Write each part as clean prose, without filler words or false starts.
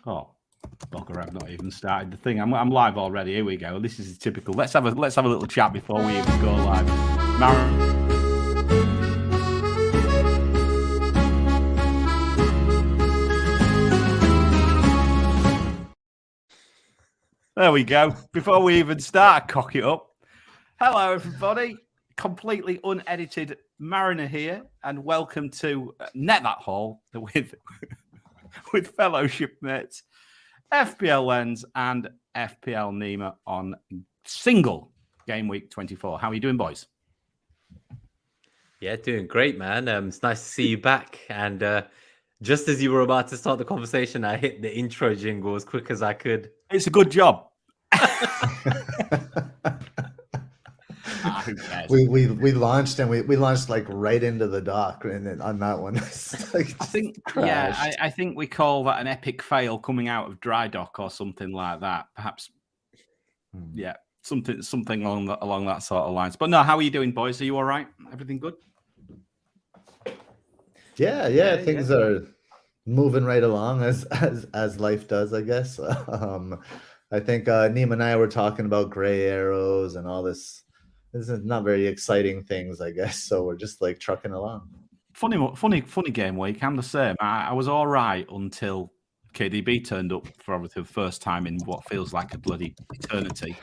Oh, bugger! I've not even started the thing. I'm live already. Here we go. This is typical. Let's have a little chat before we even go live. There we go. Before we even start, cock it up. Hello, everybody. Completely unedited Mariner here, and welcome to Net That Haul with fellowship mates FPL Lens and FPL Nima on single game week 24. How are you doing, boys? Yeah, doing great, man. It's nice to see you back. And just as you were about to start the conversation, I hit the intro jingle as quick as I could. It's a good job. We launched and we launched like right into the dock, and then on that one, like I think I think we call that an epic fail coming out of dry dock or something like that. Perhaps, yeah, something along that sort of lines. But no, how are you doing, boys? Are you all right? Everything good? Yeah, things are moving right along as life does, I guess. I think Nima and I were talking about gray arrows and all this. This is not very exciting things, I guess. So we're just like trucking along. Funny game week. I'm the same. I was all right until KDB turned up for obviously the first time in what feels like a bloody eternity.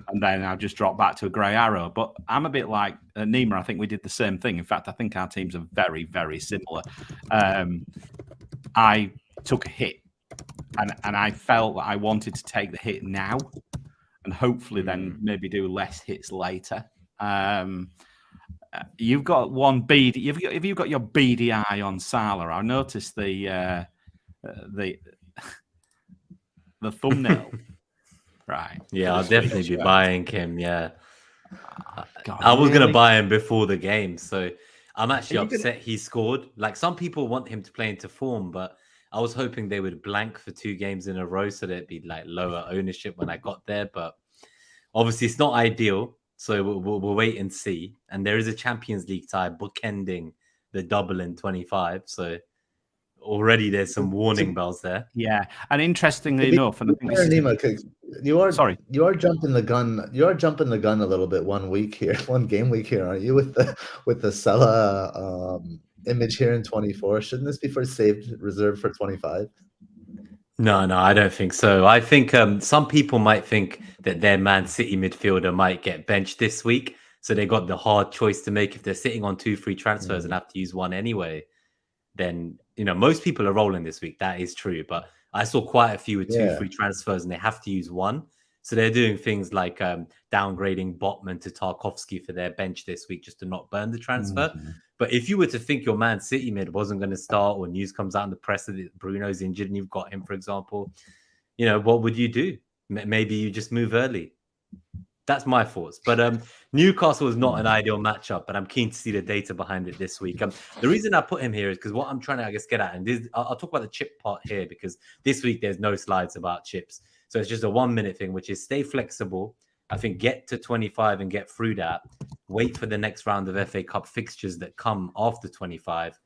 And then I just dropped back to a grey arrow. But I'm a bit like Nima. I think we did the same thing. In fact, I think our teams are very, very similar. I took a hit and I felt that I wanted to take the hit now and hopefully then maybe do less hits later. You've got one BD. Have you got your BDI on Salah? I noticed the thumbnail. Right. Yeah, I'll definitely be buying him. Yeah. God, I was really? going to buy him before the game. So I'm actually upset he scored. Like, some people want him to play into form, but I was hoping they would blank for 2 games in a row so that it'd be like lower ownership when I got there. But obviously it's not ideal. So we'll wait and see. And there is a Champions League tie bookending the double in 25. So already there's some warning bells there. Yeah, and interestingly enough, and I think Nima, you are jumping the gun. You are jumping the gun a little bit one game week here, aren't you? With the Salah image here in 24. Shouldn't this be reserved for 25? No, I don't think so. I think some people might think that their Man City midfielder might get benched this week. So they got the hard choice to make. If they're sitting on 2 free transfers and have to use one anyway, then, most people are rolling this week. That is true. But I saw quite a few with 2 free transfers and they have to use one. So they're doing things like downgrading Botman to Tarkowski for their bench this week just to not burn the transfer. But if you were to think your Man City mid wasn't going to start, or news comes out in the press that Bruno's injured and you've got him, for example, what would you do? Maybe you just move early. That's my thoughts. But Newcastle is not an ideal matchup, but I'm keen to see the data behind it this week. The reason I put him here is because what I'm trying to, get at, and I'll talk about the chip part here, because this week there's no slides about chips. So it's just a 1-minute thing, which is stay flexible. I think get to 25 and get through that. Wait for the next round of FA Cup fixtures that come after 25.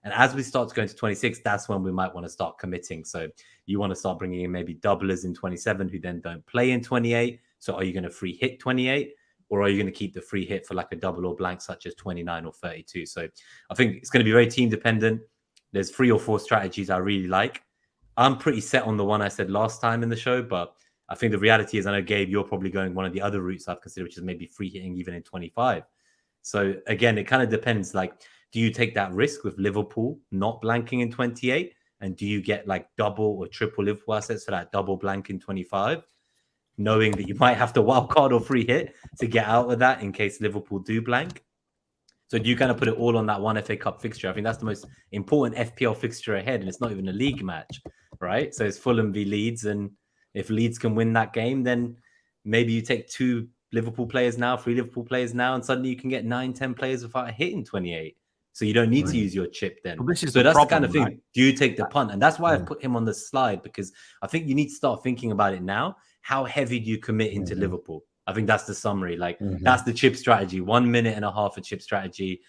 And as we start to go into 26, that's when we might want to start committing. So you want to start bringing in maybe doublers in 27 who then don't play in 28. So are you going to free hit 28? Or are you going to keep the free hit for like a double or blank, such as 29 or 32? So I think it's going to be very team dependent. There's 3 or 4 strategies I really like. I'm pretty set on the one I said last time in the show, but I think the reality is, I know, Gabe, you're probably going one of the other routes I've considered, which is maybe free hitting even in 25. So again, it kind of depends. Like, do you take that risk with Liverpool not blanking in 28? And do you get like double or triple Liverpool assets for that double blank in 25? Knowing that you might have to wildcard or free hit to get out of that in case Liverpool do blank. So do you kind of put it all on that one FA Cup fixture? I think that's the most important FPL fixture ahead, and it's not even a league match, right? So it's Fulham v Leeds, and if Leeds can win that game, then maybe you take 2 Liverpool players now, 3 Liverpool players now, and suddenly you can get 9-10 players without a hit in 28. So you don't need to use your chip then. Well, that's the kind of thing. Right? Do you take the punt? And that's why I've put him on the slide, because I think you need to start thinking about it now. How heavy do you commit into Liverpool? I think that's the summary. Like, that's the chip strategy. 1.5 minutes a chip strategy.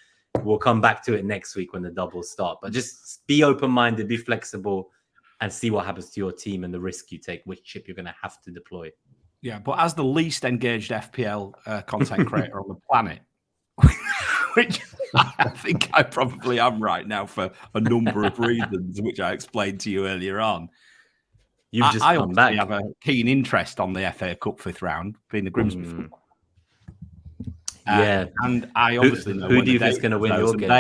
We'll come back to it next week when the doubles start. But just be open-minded, be flexible, and see what happens to your team and the risk you take, which chip you're going to have to deploy. Yeah, but as the least engaged FPL content creator on the planet, which I think I probably am right now for a number of reasons, which I explained to you earlier on. You've just I come back. have a keen interest on the FA Cup 5th round, being the Grimsby football. Yeah, and I obviously know who do you think is going to win your game?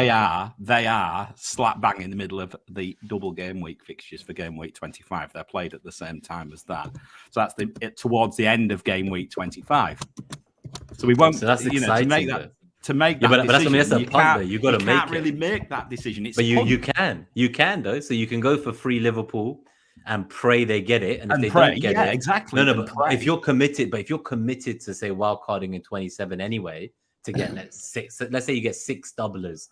They are slap bang in the middle of the double game week fixtures for game week 25. They're played at the same time as that, so that's towards the end of game week 25. So we won't. So that's exciting. To make that but decision, that's, I mean, that's a punt, though. You got to make it. You can't really make that decision. It's but you can though. So you can go for free Liverpool and pray they get it, and if they don't get it, exactly. No, but if you're committed, to say wildcarding in 27 anyway to get let's say you get 6 doublers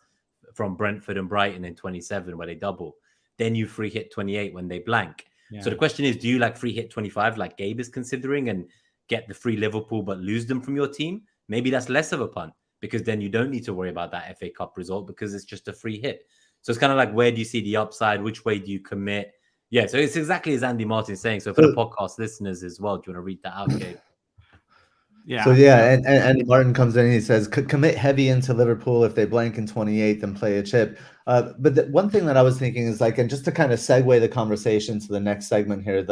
from Brentford and Brighton in 27 where they double, then you free hit 28 when they blank. Yeah. So the question is, do you like free hit 25 like Gabe is considering and get the free Liverpool but lose them from your team? Maybe that's less of a punt, because then you don't need to worry about that FA Cup result because it's just a free hit. So it's kind of like, where do you see the upside? Which way do you commit? Yeah, so it's exactly as Andy Martin's saying. So for the podcast listeners as well, do you want to read that out, Gabe? Yeah. So yeah, and Andy Martin comes in and he says, commit heavy into Liverpool if they blank in 28, then play a chip. But one thing that I was thinking is like, and just to kind of segue the conversation to the next segment here,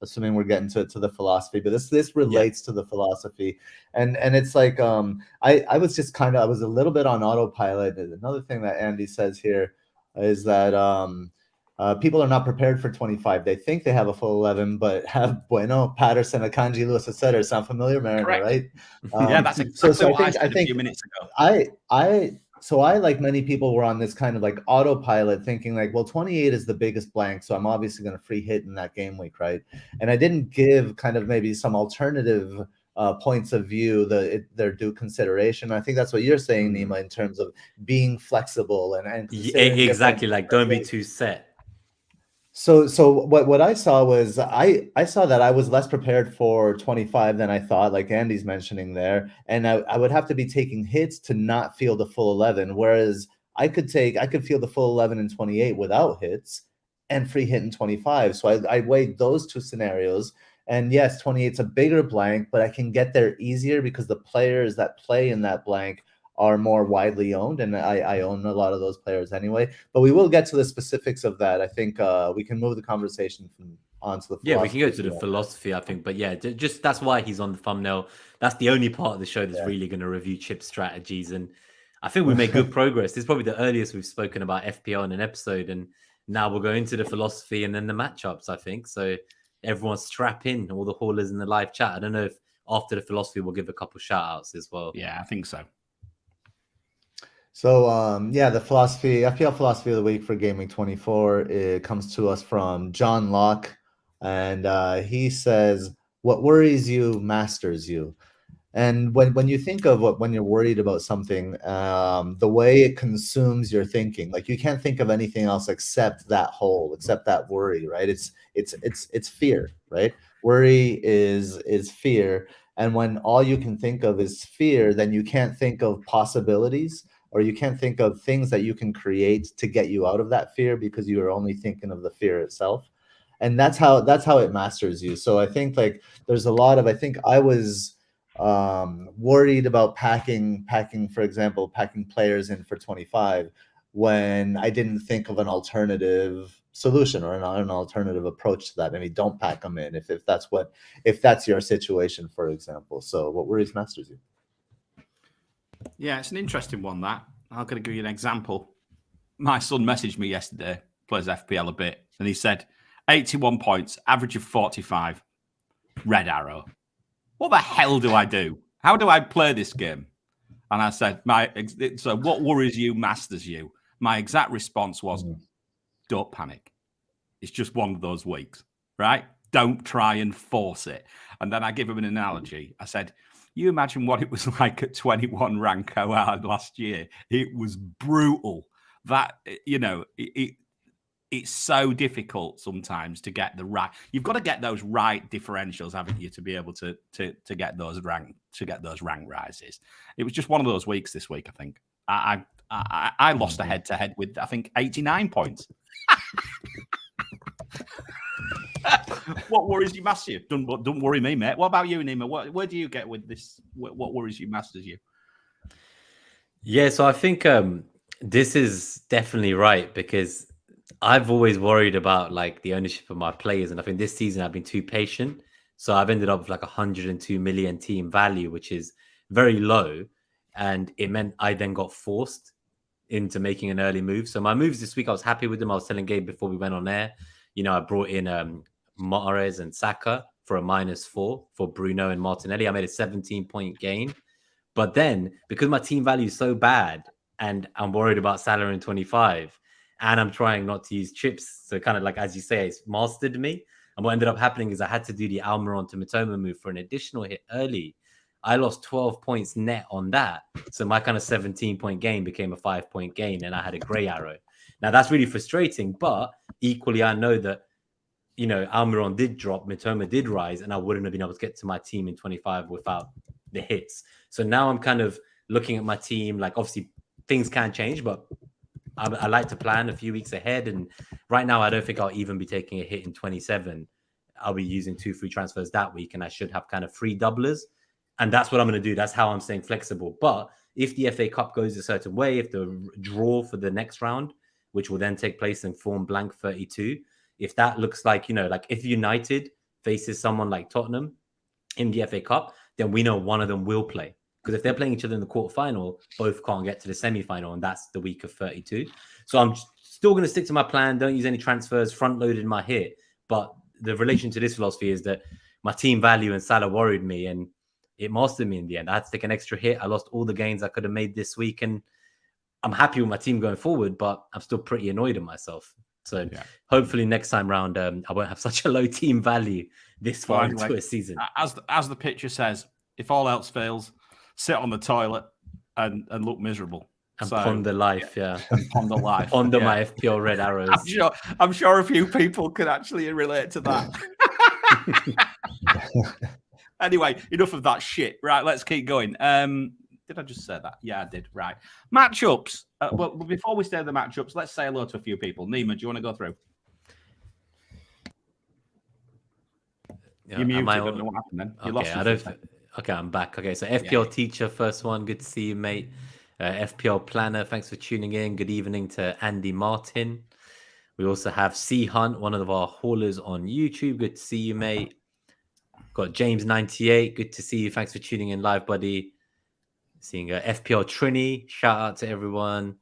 assuming we're getting to the philosophy, but this relates to the philosophy, and it's like I was just I was a little bit on autopilot. Another thing that Andy says here is that people are not prepared for 25. They think they have a full 11, but have Bueno, Patterson, Akanji, Lewis, etc. Sound familiar, Mariner? Correct. Right? Yeah, that's exactly what I think a few minutes ago. So I, like many people, were on this kind of like autopilot thinking like, well, 28 is the biggest blank, so I'm obviously going to free hit in that game week, right? And I didn't give kind of maybe some alternative points of view their due consideration. I think that's what you're saying, Nima, in terms of being flexible and exactly, like don't be too set. So what I saw was I saw that I was less prepared for 25 than I thought, like Andy's mentioning there, and I would have to be taking hits to not feel the full 11, whereas I could feel the full 11 in 28 without hits and free hit in 25. So I weighed those two scenarios, and yes, 28's a bigger blank, but I can get there easier because the players that play in that blank are more widely owned, and I own a lot of those players anyway. But we will get to the specifics of that. I think we can move the conversation on to the philosophy. Yeah, we can go to the philosophy, I think. But yeah, just that's why he's on the thumbnail. That's the only part of the show that's really going to review chip strategies. And I think we made good progress. This is probably the earliest we've spoken about FPL in an episode. And now we'll go into the philosophy and then the matchups, I think. So everyone strap in, all the haulers in the live chat. I don't know if after the philosophy, we'll give a couple shout outs as well. Yeah, I think so. So, the philosophy, FPL philosophy of the week for Game Week 24, it comes to us from John Locke. And he says, what worries you masters you. And when you think of when you're worried about something, the way it consumes your thinking, like you can't think of anything else except that hole, except that worry, right? It's fear, right? Worry is fear. And when all you can think of is fear, then you can't think of possibilities, or you can't think of things that you can create to get you out of that fear because you are only thinking of the fear itself. And that's how it masters you. So I think like there's a lot of, I think I was worried about packing, for example, packing players in for 25 when I didn't think of an alternative solution or an alternative approach to that. Maybe don't pack them in if that's your situation, for example. So what worries masters you? Yeah, it's an interesting one, that. I'm going to give you an example. My son messaged me yesterday, plays FPL a bit, and he said, 81 points, average of 45, red arrow. What the hell do I do? How do I play this game? And I said, so what worries you masters you? My exact response was, don't panic. It's just one of those weeks, right? Don't try and force it. And then I give him an analogy. I said, you imagine what it was like at 21 rank OR last year. It was brutal. That, it's so difficult sometimes to get the right. You've got to get those right differentials, haven't you, to be able to get those rank rises. It was just one of those weeks this week. I think I lost a head-to-head with, I think, 89 points. What worries you massive? Don't worry me, mate. What about you, Nima? Where do you get with this? What worries you masters you? Yeah, so I think this is definitely right, because I've always worried about like the ownership of my players, and I think this season I've been too patient. So I've ended up with like 102 million team value, which is very low, and it meant I then got forced into making an early move. So my moves this week, I was happy with them. I was telling Gabe before we went on air, I brought in Mahrez and Saka for a -4 for Bruno and Martinelli. I made a 17-point gain. But then, because my team value is so bad and I'm worried about Salah in 25, and I'm trying not to use chips, so kind of like, as you say, it's mastered me. And what ended up happening is I had to do the Almiron to Matoma move for an additional hit early. I lost 12 points net on that. So my kind of 17-point gain became a 5-point gain, and I had a grey arrow. Now, that's really frustrating, but equally, I know that, Almiron did drop, Matoma did rise, and I wouldn't have been able to get to my team in 25 without the hits. So now I'm kind of looking at my team, like obviously things can change, but I like to plan a few weeks ahead. And right now, I don't think I'll even be taking a hit in 27. I'll be using 2 free transfers that week, and I should have kind of 3 doublers. And that's what I'm going to do. That's how I'm staying flexible. But if the FA Cup goes a certain way, if the draw for the next round, which will then take place in form blank 32, if that looks like, like if United faces someone like Tottenham in the FA Cup, then we know one of them will play. Because if they're playing each other in the quarterfinal, both can't get to the semi-final, and that's the week of 32. So I'm still going to stick to my plan. Don't use any transfers, front-loaded my hit. But the relation to this philosophy is that my team value and Salah worried me, and it mastered me in the end. I had to take an extra hit. I lost all the gains I could have made this week, and I'm happy with my team going forward, but I'm still pretty annoyed at myself. So hopefully next time round, I won't have such a low team value this far into a season. As the picture says, if all else fails, sit on the toilet and look miserable. And ponder life, And ponder life. Ponder my FPL red arrows. I'm sure a few people can actually relate to that. Anyway, enough of that shit. Right, let's keep going. Did I just say that? Yeah, I did. Right. Matchups. Well, before we stay in the matchups, let's say hello to a few people. Nima, do you want to go through? You're muted. I don't know what happened then. You lost Okay, I'm back. Okay, so FPL Teacher, first one. Good to see you, mate. FPL Planner, thanks for tuning in. Good evening to Andy Martin. We also have C Hunt, one of our haulers on YouTube. Good to see you, mate. Got James98. Good to see you. Thanks for tuning in live, buddy. Seeing FPL Trini. Shout out to everyone.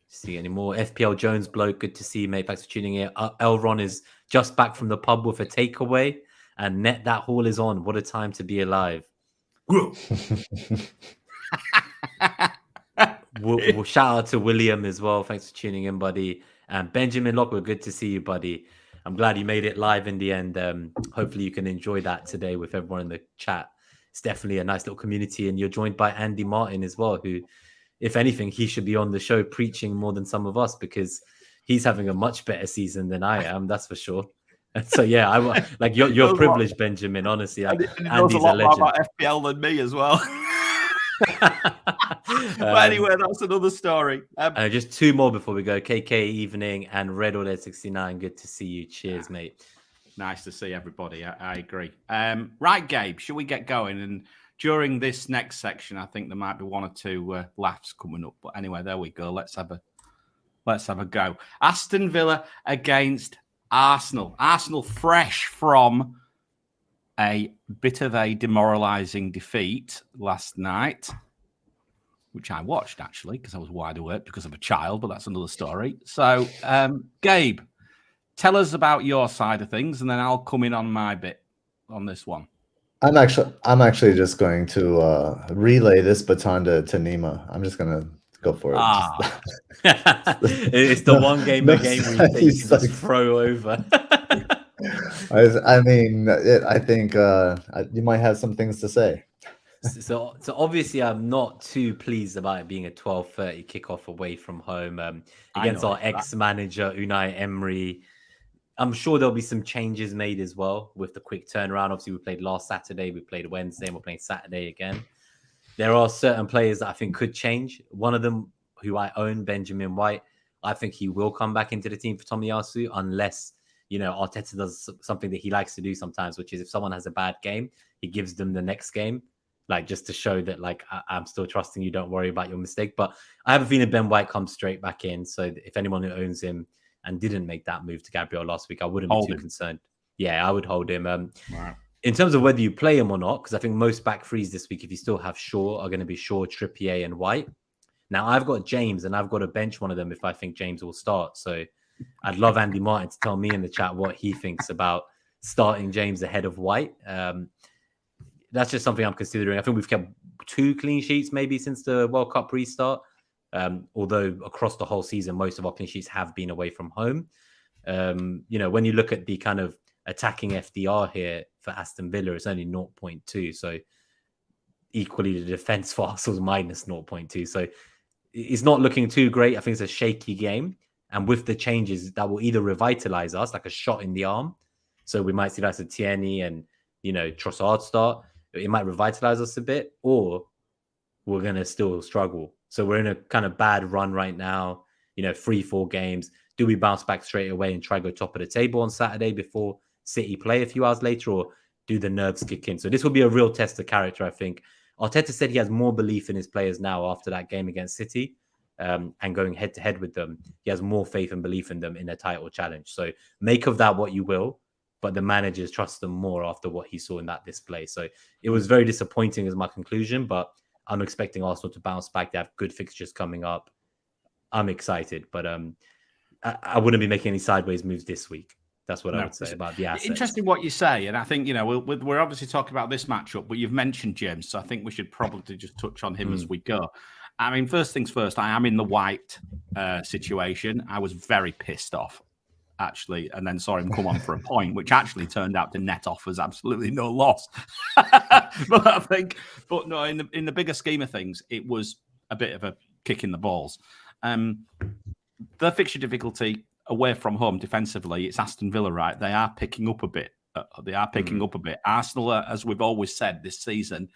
See any more? FPL Jones bloke. Good to see you, mate. Thanks for tuning in. Elron is just back from the pub with a takeaway. And Net That Haul is on. What a time to be alive. We'll shout out to William as well. Thanks for tuning in, buddy. And Benjamin Lockwood, good to see you, buddy. I'm glad you made it live in the end. Hopefully you can enjoy that today with everyone in the chat. It's definitely a nice little community. And you're joined by Andy Martin as well, who, if anything, he should be on the show preaching more than some of us, because he's having a much better season than I am. That's for sure. So yeah, I like you're privileged, Benjamin. Honestly, Andy's a lot more about FPL than me as well. But anyway, that's another story. Just 2 more before we go. KK Evening and Red Order 69. Good to see you. Cheers, mate. Nice to see everybody. I agree. Right, Gabe, should we get going? And during this next section, I think there might be 1 or 2 laughs coming up. But anyway, there we go. Let's have a go. Aston Villa against Arsenal. Arsenal fresh from a bit of a demoralising defeat last night, which I watched actually because I was wide awake because of a child, but that's another story. So, Gabe, tell us about your side of things, and then I'll come in on my bit on this one. I'm actually just going to relay this baton to Nima. I'm just going to go for it. It's the one game where you just throw over. I mean, I think you might have some things to say. So obviously, I'm not too pleased about it being a 12:30 kickoff away from home against our ex-manager Unai Emery. I'm sure there'll be some changes made as well with the quick turnaround. Obviously, we played last Saturday, we played Wednesday, and we're playing Saturday again. There are certain players that I think could change. One of them, who I own, Benjamin White, I think he will come back into the team for TOT-WHU unless you know, Arteta does something that he likes to do sometimes, which is if someone has a bad game, he gives them the next game, like just to show that, like, I'm still trusting you. Don't worry about your mistake. But I have a feeling Ben White comes straight back in. So if anyone who owns him and didn't make that move to Gabriel last week, I wouldn't be too concerned. Yeah, I would hold him. Right. In terms of whether you play him or not, because I think most back threes this week, if you still have Shaw, are going to be Shaw, Trippier, and White. Now, I've got James, and I've got to bench one of them if I think James will start. So I'd love Andy Martin to tell me in the chat what he thinks about starting James ahead of White. That's just something I'm considering. I think we've kept 2 clean sheets maybe since the World Cup restart. Although across the whole season, most of our clean sheets have been away from home. You know, when you look at the kind of attacking FDR here for Aston Villa, it's only 0.2. So equally, the defense for Arsenal's minus 0.2. So it's not looking too great. I think it's a shaky game. And with the changes, that will either revitalize us, like a shot in the arm. So we might see that's a Tierney and, you know, Trossard start. It might revitalize us a bit, or we're going to still struggle. So we're in a kind of bad run right now, you know, 3-4 games. Do we bounce back straight away and try to go top of the table on Saturday before City play a few hours later, or do the nerves kick in? So this will be a real test of character, I think. Arteta said he has more belief in his players now after that game against City, and going head-to-head with them. He has more faith and belief in them in a title challenge. So make of that what you will, but the managers trust them more after what he saw in that display. So it was very disappointing as my conclusion, but I'm expecting Arsenal to bounce back. They have good fixtures coming up. I'm excited, but I wouldn't be making any sideways moves this week. That's what I would say about the assets. Interesting what you say, and I think, you know, we're obviously talking about this matchup, but you've mentioned James, so I think we should probably just touch on him as we go. I mean, first things first, I am in the White situation. I was very pissed off, actually, and then saw him come on for a point, which actually turned out to net off as absolutely no loss. But I think, but no, in the bigger scheme of things, it was a bit of a kick in the balls. The fixture difficulty away from home defensively, it's Aston Villa, right? They are picking up a bit. Arsenal, as we've always said this season,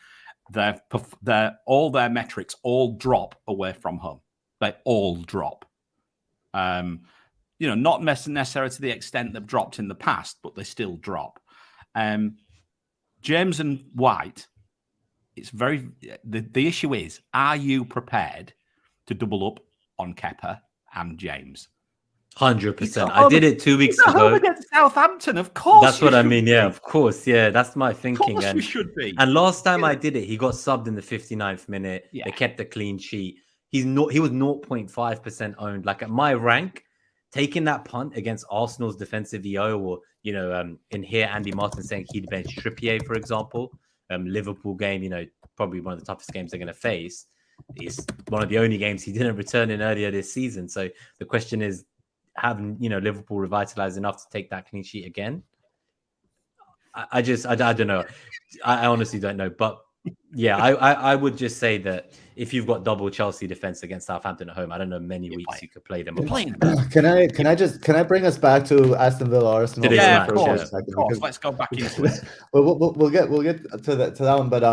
all their metrics all drop away from home. They all drop. You know, not necessarily to the extent they've dropped in the past, but they still drop. James and White, it's very. The issue is, are you prepared to double up on Kepa and James? 100%. I did it 2 weeks ago against Southampton. Of course, that's what I mean. Yeah, of course. Yeah, that's my thinking. Of course, you should be. And last time I did it, he got subbed in the 59th minute. Yeah. They kept a clean sheet. He was 0.5% owned. Like at my rank, taking that punt against Arsenal's defensive EO, or, you know, in here, Andy Martin saying he'd bench Trippier, for example. Liverpool game, you know, probably one of the toughest games they're going to face. It's one of the only games he didn't return in earlier this season. So the question is, have, you know, Liverpool revitalized enough to take that clean sheet again? I don't know. I honestly don't know. But yeah, I would just say that if you've got double Chelsea defense against Southampton at home, I don't know many weeks you could play them. Can I bring us back to Aston Villa Arsenal? Yeah, of course. Let's go back into it. we'll get to that one. But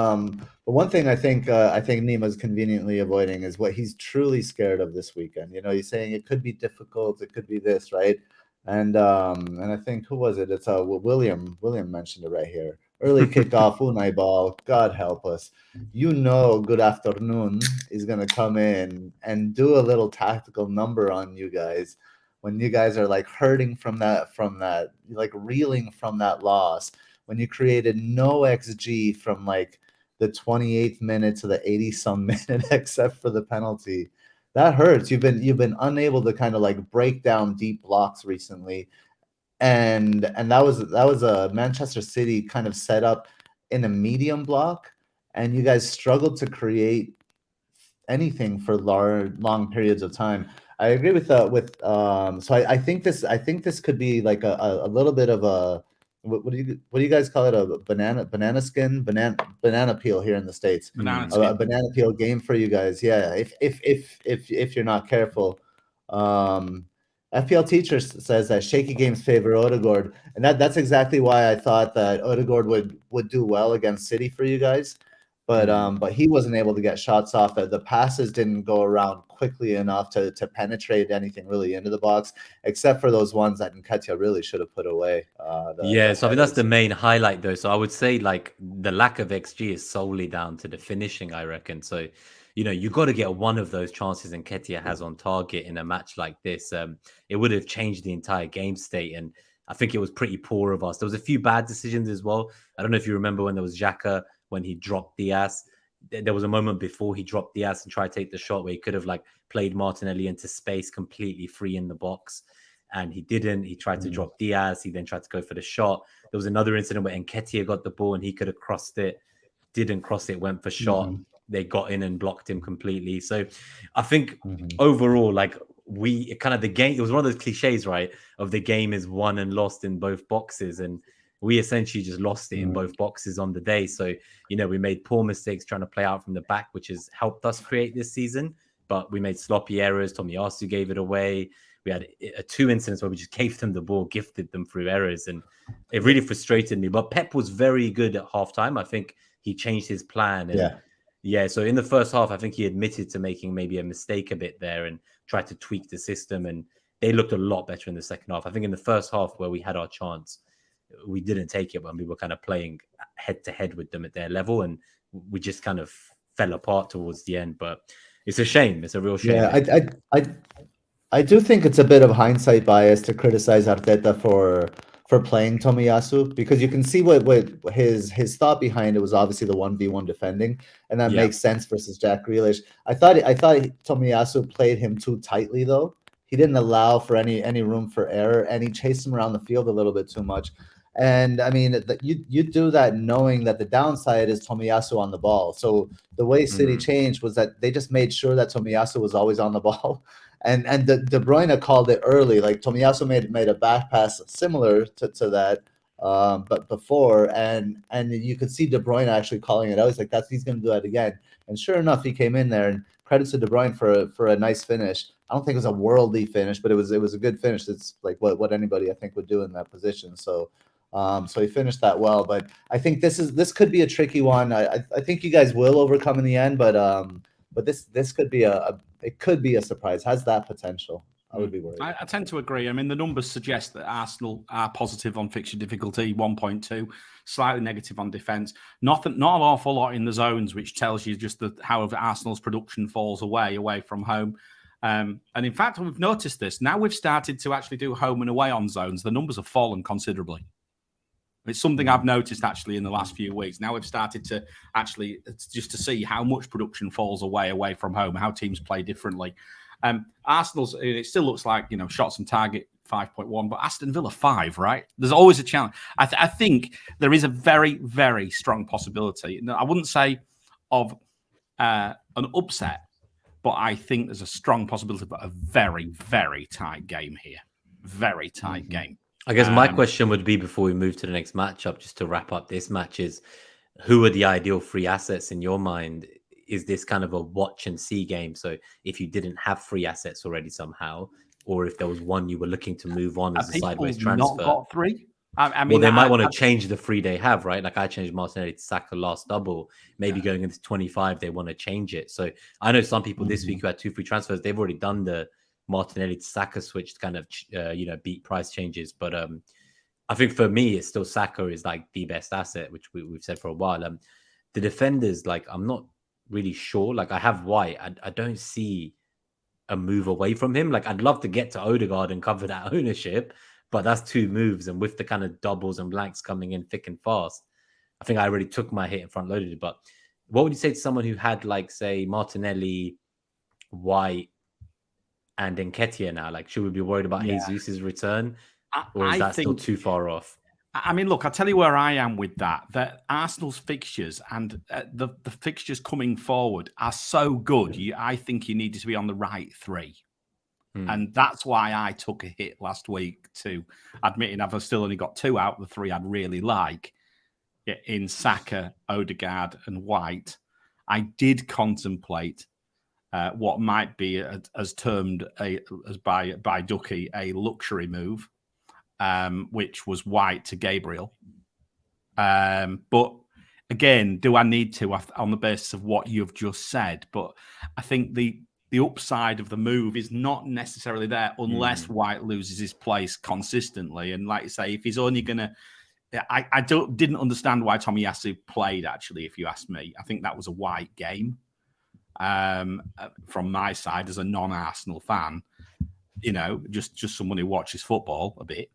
one thing I think Nima's conveniently avoiding is what he's truly scared of this weekend. You know, he's saying it could be difficult, it could be this, right? And I think, who was it? It's William mentioned it right here. Early kickoff, Unai ball. God help us. You know, good afternoon is going to come in and do a little tactical number on you guys when you guys are like hurting from that, like reeling from that loss. When you created no XG from like the 28th minute to the 80-some minute, except for the penalty. That hurts. You've been unable to kind of like break down deep blocks recently. And that was a Manchester City kind of set up in a medium block, and you guys struggled to create anything for long periods of time. I agree with so I think this could be like a little bit of a what do you guys call it, a banana peel here in the States, a banana peel game for you guys. Yeah, if you're not careful. FPL Teacher says that shaky games favor Odegaard, and that's exactly why I thought that Odegaard would do well against City for you guys. But he wasn't able to get shots off. The passes didn't go around quickly enough to penetrate anything really into the box, except for those ones that Nketiah really should have put away. So I think that's the main highlight, though. So I would say like the lack of XG is solely down to the finishing, I reckon. So, you got to get one of those chances Nketiah has on target in a match like this. It would have changed the entire game state, and I think it was pretty poor of us. There was a few bad decisions as well. I don't know if you remember when there was Xhaka, when he dropped Diaz. There was a moment before he dropped Diaz and tried to take the shot where he could have like played Martinelli into space completely free in the box. And he didn't. He tried to drop Diaz. He then tried to go for the shot. There was another incident where Nketiah got the ball and he could have crossed it. Didn't cross it, went for shot. They got in and blocked him completely. So I think overall, like the game, it was one of those cliches, right? Of the game is won and lost in both boxes. And we essentially just lost it in both boxes on the day. So, we made poor mistakes trying to play out from the back, which has helped us create this season. But we made sloppy errors. TOT-WHU gave it away. We had 2 incidents where we just gave them the ball, gifted them through errors. And it really frustrated me. But Pep was very good at halftime. I think he changed his plan. And so in the first half, I think he admitted to making maybe a mistake a bit there and tried to tweak the system. And they looked a lot better in the second half. I think in the first half where we had our chance, we didn't take it when we were kind of playing head to head with them at their level, and we just kind of fell apart towards the end. But it's a shame. It's a real shame. Yeah, I do think it's a bit of hindsight bias to criticize Arteta for playing TOT-WHU, because you can see what his thought behind it was. Obviously the 1v1 defending, and that makes sense versus Jack Grealish. I thought TOT-WHU played him too tightly though. He didn't allow for any room for error, and he chased him around the field a little bit too much. And I mean, you do that knowing that the downside is TOT-WHU on the ball. So the way City changed was that they just made sure that TOT-WHU was always on the ball. And De Bruyne called it early. Like TOT-WHU made a back pass similar to that, but before, and you could see De Bruyne actually calling it out. He's like, he's going to do that again. And sure enough, he came in there. And credits to De Bruyne for a nice finish. I don't think it was a worldly finish, but it was a good finish. It's like what anybody I think would do in that position. So he finished that well. But I think this could be a tricky one. I think you guys will overcome in the end, but this could be a surprise. Has that potential? I would be worried. I tend to agree. I mean, the numbers suggest that Arsenal are positive on fixture difficulty, 1.2, slightly negative on defence. Not an awful lot in the zones, which tells you just how Arsenal's production falls away from home. And in fact, we've noticed this. Now we've started to actually do home and away on zones. The numbers have fallen considerably. It's something I've noticed actually in the last few weeks. Now we've started to actually just to see how much production falls away from home, how teams play differently. Arsenal's, it still looks like, shots on target 5.1, but Aston Villa 5, right? There's always a challenge. I think there is a very, very strong possibility. I wouldn't say of an upset, but I think there's a strong possibility of a very, very tight game here. Very tight game. I guess my question would be, before we move to the next matchup, just to wrap up this match, is who are the ideal free assets in your mind? Is this kind of a watch and see game? So if you didn't have free assets already somehow, or if there was one you were looking to move on as a sideways transfer. Not got 3? I mean, well, they might want to change the 3 they have, right? Like I changed Martinelli to Saka last double. Maybe going into 25, they want to change it. So I know some people this week who had 2 free transfers, they've already done the Martinelli to Saka switch to kind of, beat price changes. But I think for me, it's still Saka is like the best asset, which we've said for a while. The defenders, like, I'm not really sure. Like I have White. I don't see a move away from him. Like I'd love to get to Odegaard and cover that ownership, but that's 2 moves. And with the kind of doubles and blanks coming in thick and fast, I think I already took my hit and front loaded it. But what would you say to someone who had, like, say, Martinelli, White, and Nketiah now? Like, should we be worried about Jesus' return? Or is that still too far off? I mean, look, I'll tell you where I am with that. That Arsenal's fixtures and the fixtures coming forward are so good. I think you need to be on the right 3. And that's why I took a hit last week to admitting I've still only got 2 out of the 3 I'd really like in Saka, Odegaard and White. I did contemplate what might be as termed by Ducky a luxury move, which was White to Gabriel. But again, do I need to on the basis of what you've just said? But I think the upside of the move is not necessarily there unless White loses his place consistently. And like you say, if he's only going to, I didn't understand why TOT-WHU played, actually, if you ask me. I think that was a White game from my side as a non-Arsenal fan, just someone who watches football a bit.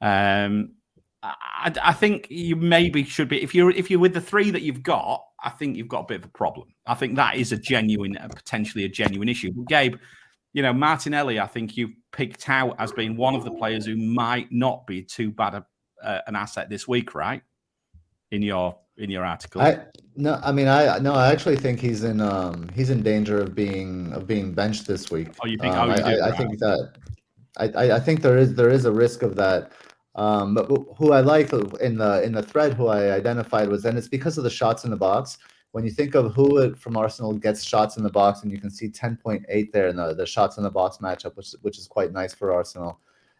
I think you maybe should be, if you're with the three that you've got, I think you've got a bit of a problem. I think that is potentially a genuine issue. But Gabe, Martinelli, I think you've picked out as being one of the players who might not be too bad an asset this week, right? In your article. I actually think he's in danger of being benched this week. Oh, you think? I think that I think there is a risk of that. But who I like in the thread, who I identified was, and it's because of the shots in the box. When you think of who from Arsenal gets shots in the box, and you can see 10.8 there in the shots in the box matchup, which is quite nice for Arsenal,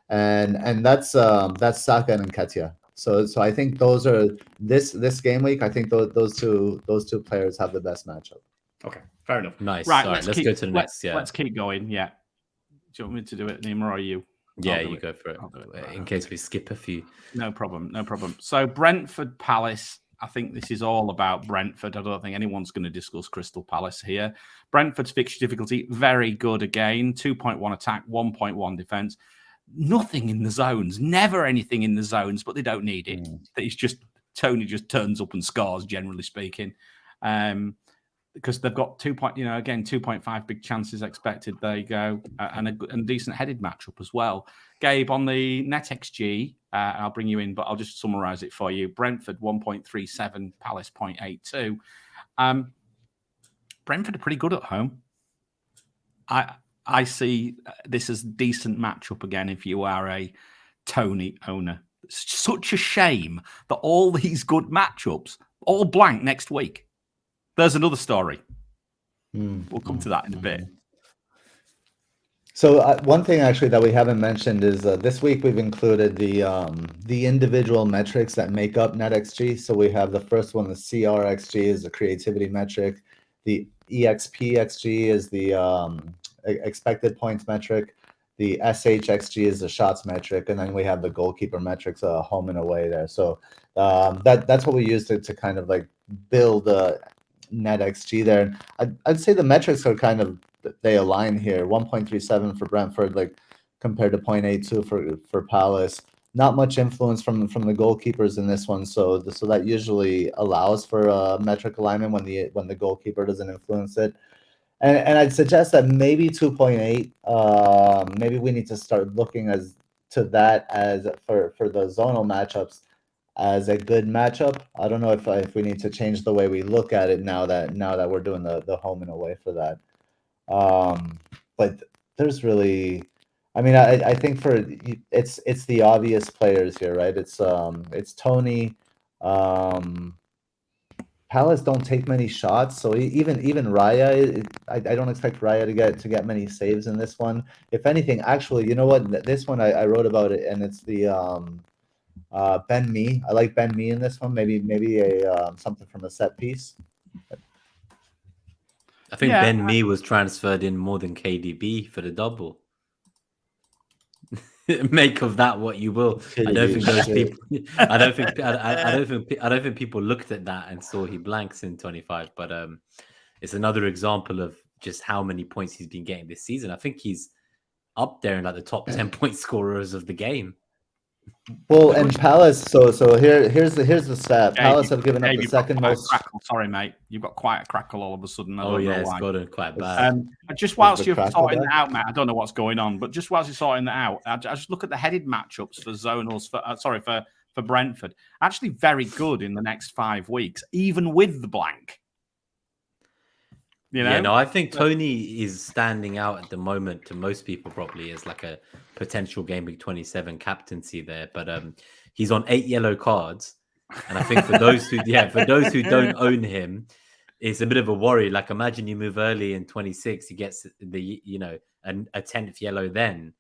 and that's Saka and Nketiah. So I think those are this game week. I think those two players have the best matchup. Okay, fair enough. Nice. Right, let's go to the next. Let's keep going. Yeah. Do you want me to do it, Nima, or are you? Yeah, you go for it. Right, in case we skip a few. No problem. So Brentford Palace. I think this is all about Brentford. I don't think anyone's going to discuss Crystal Palace here. Brentford's fixture difficulty, very good again. 2.1 attack, 1.1 defense. Nothing in the zones. Never anything in the zones, but they don't need it. It's just Tony just turns up and scores, generally speaking. Because they've got 2.5 big chances expected. There you go. And a decent headed matchup as well. Gabe, on the NetxG, I'll bring you in, but I'll just summarize it for you. Brentford 1.37, Palace 0.82. Brentford are pretty good at home. I see this as a decent matchup again if you are a Tony owner. It's such a shame that all these good matchups all blank next week. There's another story. We'll come to that in a bit. So one thing actually that we haven't mentioned is this week we've included the individual metrics that make up NetxG. So we have the first one, the CRXG is the creativity metric. The EXPXG is the expected points metric. The SHXG is the shots metric, and then we have the goalkeeper metrics, home and away there. So that's what we use to kind of like build NetxG there. I'd say the metrics are kind of, they align here. 1.37 for Brentford, like compared to 0.82 for Palace. Not much influence from the goalkeepers in this one, so that usually allows for metric alignment when the goalkeeper doesn't influence it. And I'd suggest that maybe 2.8. Maybe we need to start looking to that as for the zonal matchups as a good matchup. I don't know if we need to change the way we look at it now that we're doing the home and away for that. But there's really, I mean, I think it's the obvious players here, right? It's Tony. Palace don't take many shots, so even Raya, I don't expect Raya to get many saves in this one. If anything, actually, you know what? This one I wrote about it, and it's the Ben Mee. I like Ben Mee in this one. Maybe a something from a set piece. I think Ben Mee was transferred in more than KDB for the double. Make of that what you will. I don't think those people. I don't think people looked at that and saw he blanks in 25. But it's another example of just how many points he's been getting this season. I think he's up there in like the top 10 point scorers of the game. Well, and Palace. So here's the stat. Palace have given up the second most. Sorry, mate. You've got quite a crackle all of a sudden. Oh yeah, it's gotten quite bad. Just whilst you're sorting that out, Matt, I don't know what's going on, but just whilst you're sorting that out, I just look at the headed matchups for zonals. For Brentford, actually very good in the next 5 weeks, even with the blank. You know? Yeah, no, I think Tony is standing out at the moment to most people probably as like a potential game week 27 captaincy there, but he's on 8 yellow cards, and I think for those who don't own him, it's a bit of a worry. Like imagine you move early in 26, he gets the a 10th yellow then,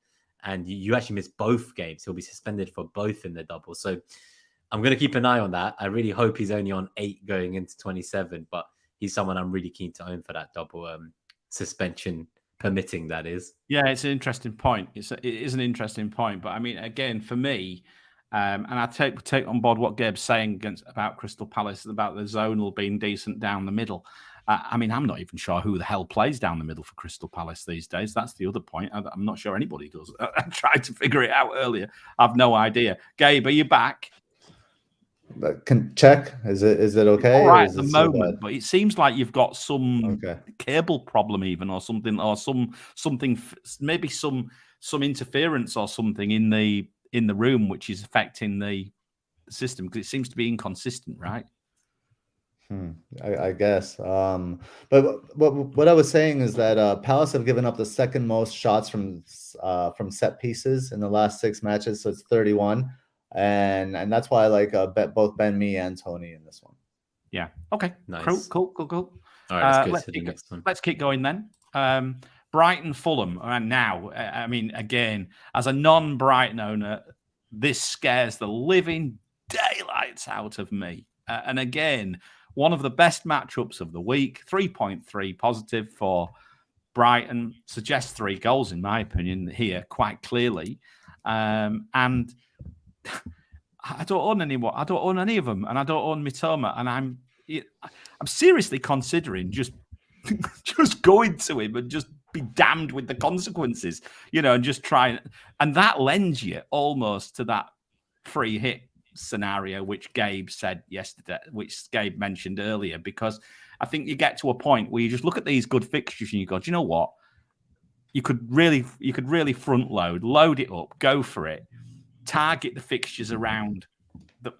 and you actually miss both games. He'll be suspended for both in the double. So I'm going to keep an eye on that. I really hope he's only on 8 going into 27, but he's someone I'm really keen to own for that double suspension permitting, that is. Yeah, it's an interesting point. It is an interesting point. But I mean, again, for me, and I take on board what Gabe's saying about Crystal Palace, about the zonal being decent down the middle. I mean, I'm not even sure who the hell plays down the middle for Crystal Palace these days. That's the other point. I'm not sure anybody does. I tried to figure it out earlier. I've no idea. Gabe, are you back? Can check? Is it okay? All right at the moment, but it seems like you've got some Okay. cable problem, even, or something, maybe some interference or something in the room, which is affecting the system, because it seems to be inconsistent, right? I guess. But what I was saying is that Palace have given up the second most shots from set pieces in the last 6 matches, so it's 31, and that's why I like bet both Ben, me, and Tony in this one. Yeah. Okay. Nice. Cool. All right, let's go to the next one. Let's keep going then. Brighton Fulham, and now, I mean, again, as a non-Brighton owner, this scares the living daylights out of me. And again, one of the best matchups of the week, 3.3 positive for Brighton, suggests 3 goals, in my opinion, here quite clearly. And I don't own anyone. I don't own any of them, and I don't own Mitoma. And I'm seriously considering just going to him and just be damned with the consequences, and just try and that lends you almost to that free hit scenario which Gabe said yesterday, which Gabe mentioned earlier, because I think you get to a point where you just look at these good fixtures and you go, do you know what? You could really front load it up, go for it, target the fixtures around that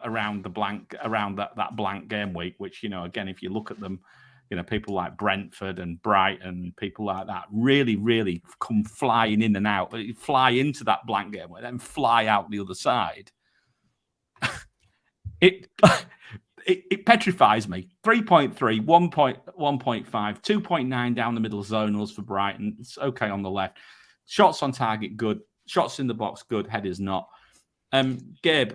blank game week, which, again, if you look at them, people like Brentford and Brighton, people like that really come flying in and out, fly into that blank game week, then fly out the other side. It petrifies me. 3.3, 1.5, 2.9 down the middle zonals for Brighton. It's okay on the left. Shots on target, good. Shots in the box, good. Headers, not. Gabe,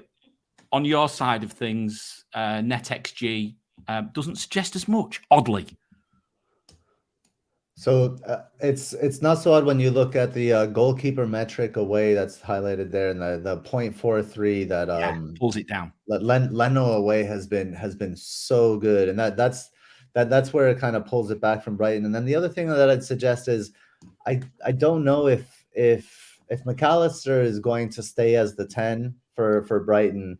on your side of things, NetxG doesn't suggest as much, oddly. So it's not so odd when you look at the goalkeeper metric away that's highlighted there, and the 0.43 that pulls it down. Leno away has been so good, and that's where it kind of pulls it back from Brighton. And then the other thing that I'd suggest is I don't know if McAllister is going to stay as the 10 for Brighton.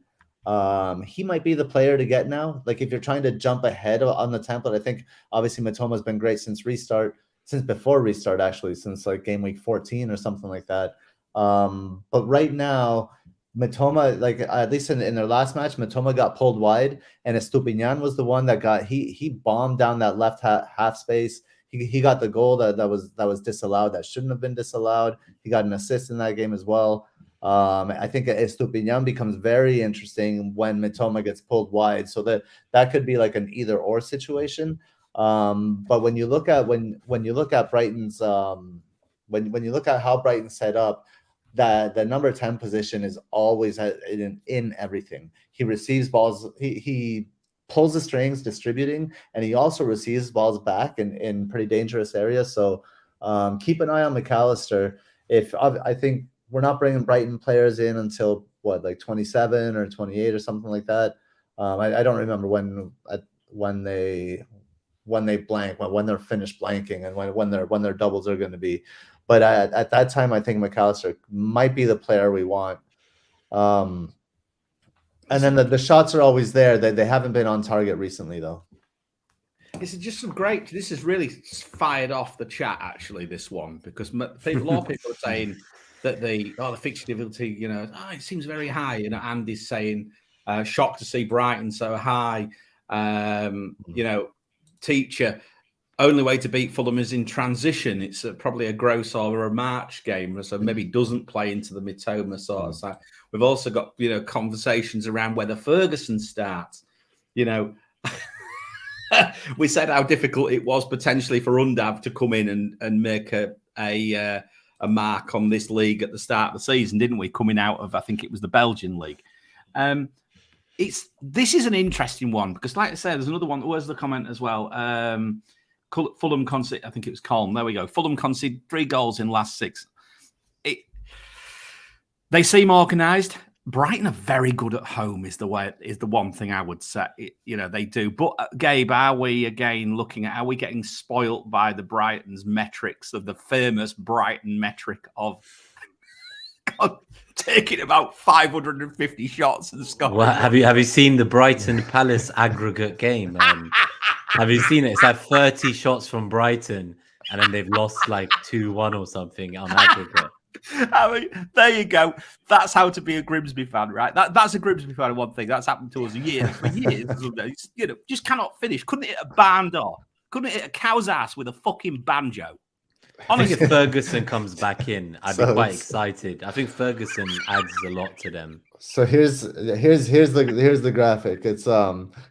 He might be the player to get now. Like, if you're trying to jump ahead on the template, I think obviously Mitoma's been great since before restart, actually, since like game week 14 or something like that. But right now, Mitoma, like at least in their last match, Mitoma got pulled wide, and Estupiñán was the one that he bombed down that left half space. He got the goal that was disallowed, that shouldn't have been disallowed. He got an assist in that game as well. I think Estupiñán becomes very interesting when Mitoma gets pulled wide, so that could be like an either or situation. But when you look at Brighton's when you look at how Brighton's set up, that the number 10 position is always in everything. He receives balls, he pulls the strings distributing, and he also receives balls back in pretty dangerous areas. So keep an eye on McAllister. I think we're not bringing Brighton players in until like 27 or 28 or something like that. I don't remember when they blank, when they're finished blanking, and when their doubles are going to be. But at that time, I think McAllister might be the player we want. And then the shots are always there. They haven't been on target recently, though. This is just this is really fired off the chat, actually, this one, because a lot of people are saying that the fixture difficulty, it seems very high. Andy's saying, shocked to see Brighton so high. Teacher, only way to beat Fulham is in transition. It's probably a Gross or a March game, so maybe doesn't play into the Mitoma sort of side. We've also got conversations around whether Ferguson starts. We said how difficult it was potentially for Undav to come in and make a mark on this league at the start of the season, didn't we? Coming out of, I think it was the Belgian league. this is an interesting one because, like I said, there's another one. Where's the comment as well? Fulham concede. I think it was Colm. There we go. Fulham concede 3 goals in last 6. They seem organised. Brighton are very good at home. Is the one thing I would say. They do. But Gabe, are we getting spoilt by the Brighton's metrics of the famous Brighton metric of taking about 550 shots and scoring? Well, have you seen the Brighton Palace aggregate game? Have you seen it? It's like 30 shots from Brighton, and then they've lost like 2-1 or something on aggregate. I mean, there you go. That's how to be a Grimsby fan, right? That's a Grimsby fan. One thing that's happened to us for years. Just cannot finish. Couldn't hit a barn door. Couldn't hit a cow's ass with a fucking banjo. Honestly, I think if Ferguson comes back in, I'd be quite excited. I think Ferguson adds a lot to them. So here's the graphic. It's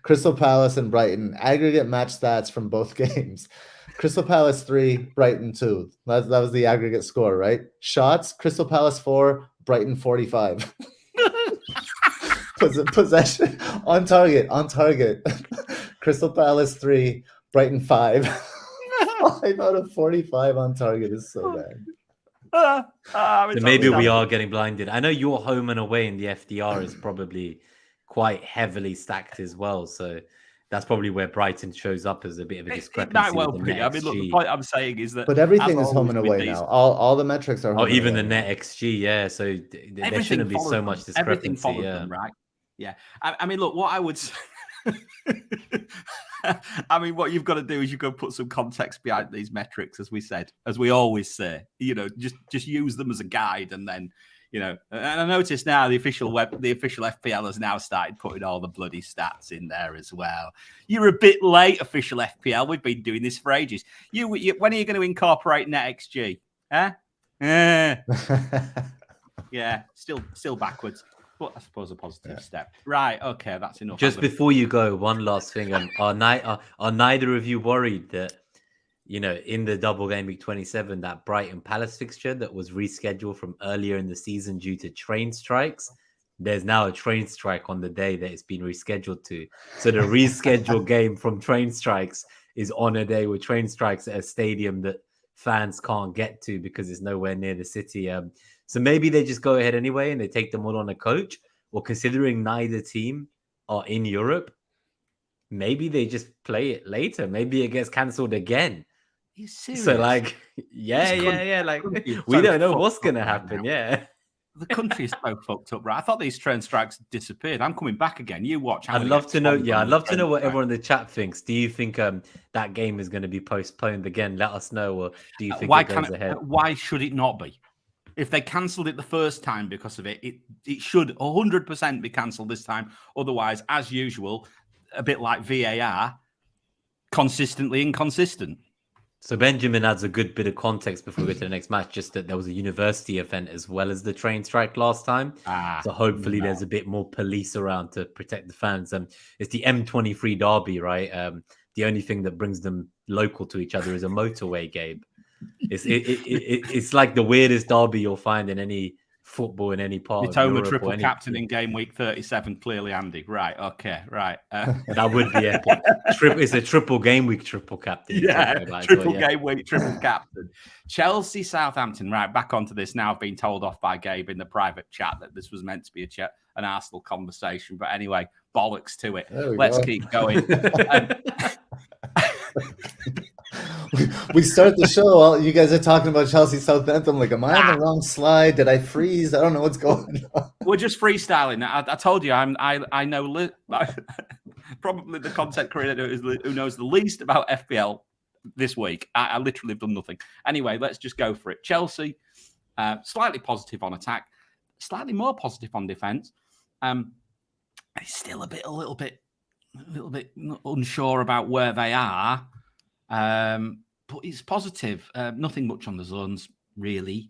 Crystal Palace and Brighton aggregate match stats from both games. Crystal Palace 3, Brighton 2. That was the aggregate score, right? Shots, Crystal Palace 4, Brighton 45. Possession on target. Crystal Palace 3, Brighton 5. 5 out of 45 on target is so bad. So maybe we are getting blinded. I know your home and away in the FDR is probably quite heavily stacked as well. So that's probably where Brighton shows up as a bit of a discrepancy. It might well be. I mean, look, the point I'm saying is that... But everything is home and away now. All the metrics are home and even away. the NetxG, yeah. So there shouldn't be so much discrepancy. Everything follows them, right? Yeah. I mean, look, what I would say... I mean, what you've got to do is you've got to put some context behind these metrics, as we said, as we always say. Just use them as a guide, and then, and I notice now the official FPL has now started putting all the bloody stats in there as well. You're a bit late, official FPL. We've been doing this for ages. You when are you going to incorporate NetxG? Huh? Yeah, still backwards. But I suppose a positive step. Right, okay, that's enough. Just before you go, one last thing. Are neither of you worried that, in the double game week 27, that Brighton Palace fixture that was rescheduled from earlier in the season due to train strikes, there's now a train strike on the day that it's been rescheduled to. So the rescheduled game from train strikes is on a day with train strikes at a stadium that fans can't get to because it's nowhere near the city. So maybe they just go ahead anyway and they take them all on a coach, or considering neither team are in Europe, maybe they just play it later. Maybe it gets cancelled again. Are you serious? So like, yeah. Like we don't know what's going to happen. Yeah. The country is so fucked up, right? I thought these train strikes disappeared. I'm coming back again. You watch. I'd love to know. Yeah, I'd love to know what everyone in the chat thinks. Do you think that game is going to be postponed again? Let us know. Or do you think it goes ahead? Why should it not be? If they cancelled it the first time because of it, it should 100% be cancelled this time. Otherwise, as usual, a bit like VAR, consistently inconsistent. So Benjamin adds a good bit of context before we go to the next match, just that there was a university event as well as the train strike last time. So hopefully there's a bit more police around to protect the fans. It's the M23 derby, right? The only thing that brings them local to each other is a motorway, Gabe. It's like the weirdest derby you'll find in any football in any part. Mitoma triple captain in game week 37. Clearly, Andy. Right. Okay. Right. That would be epic. It's a triple game week triple captain. Yeah. Triple game week triple captain. Chelsea Southampton. Right. Back onto this now. I've been told off by Gabe in the private chat that this was meant to be an Arsenal conversation. But anyway, bollocks to it. Let's keep going. We start the show. Well, you guys are talking about Chelsea Southampton. I'm like, am I on the wrong slide? Did I freeze? I don't know what's going on. We're just freestyling. I told you, I know probably the content creator who knows the least about FPL this week. I literally have done nothing. Anyway, let's just go for it. Chelsea, slightly positive on attack, slightly more positive on defense. It's still a little bit unsure about where they are. But it's positive. Nothing much on the zones, really.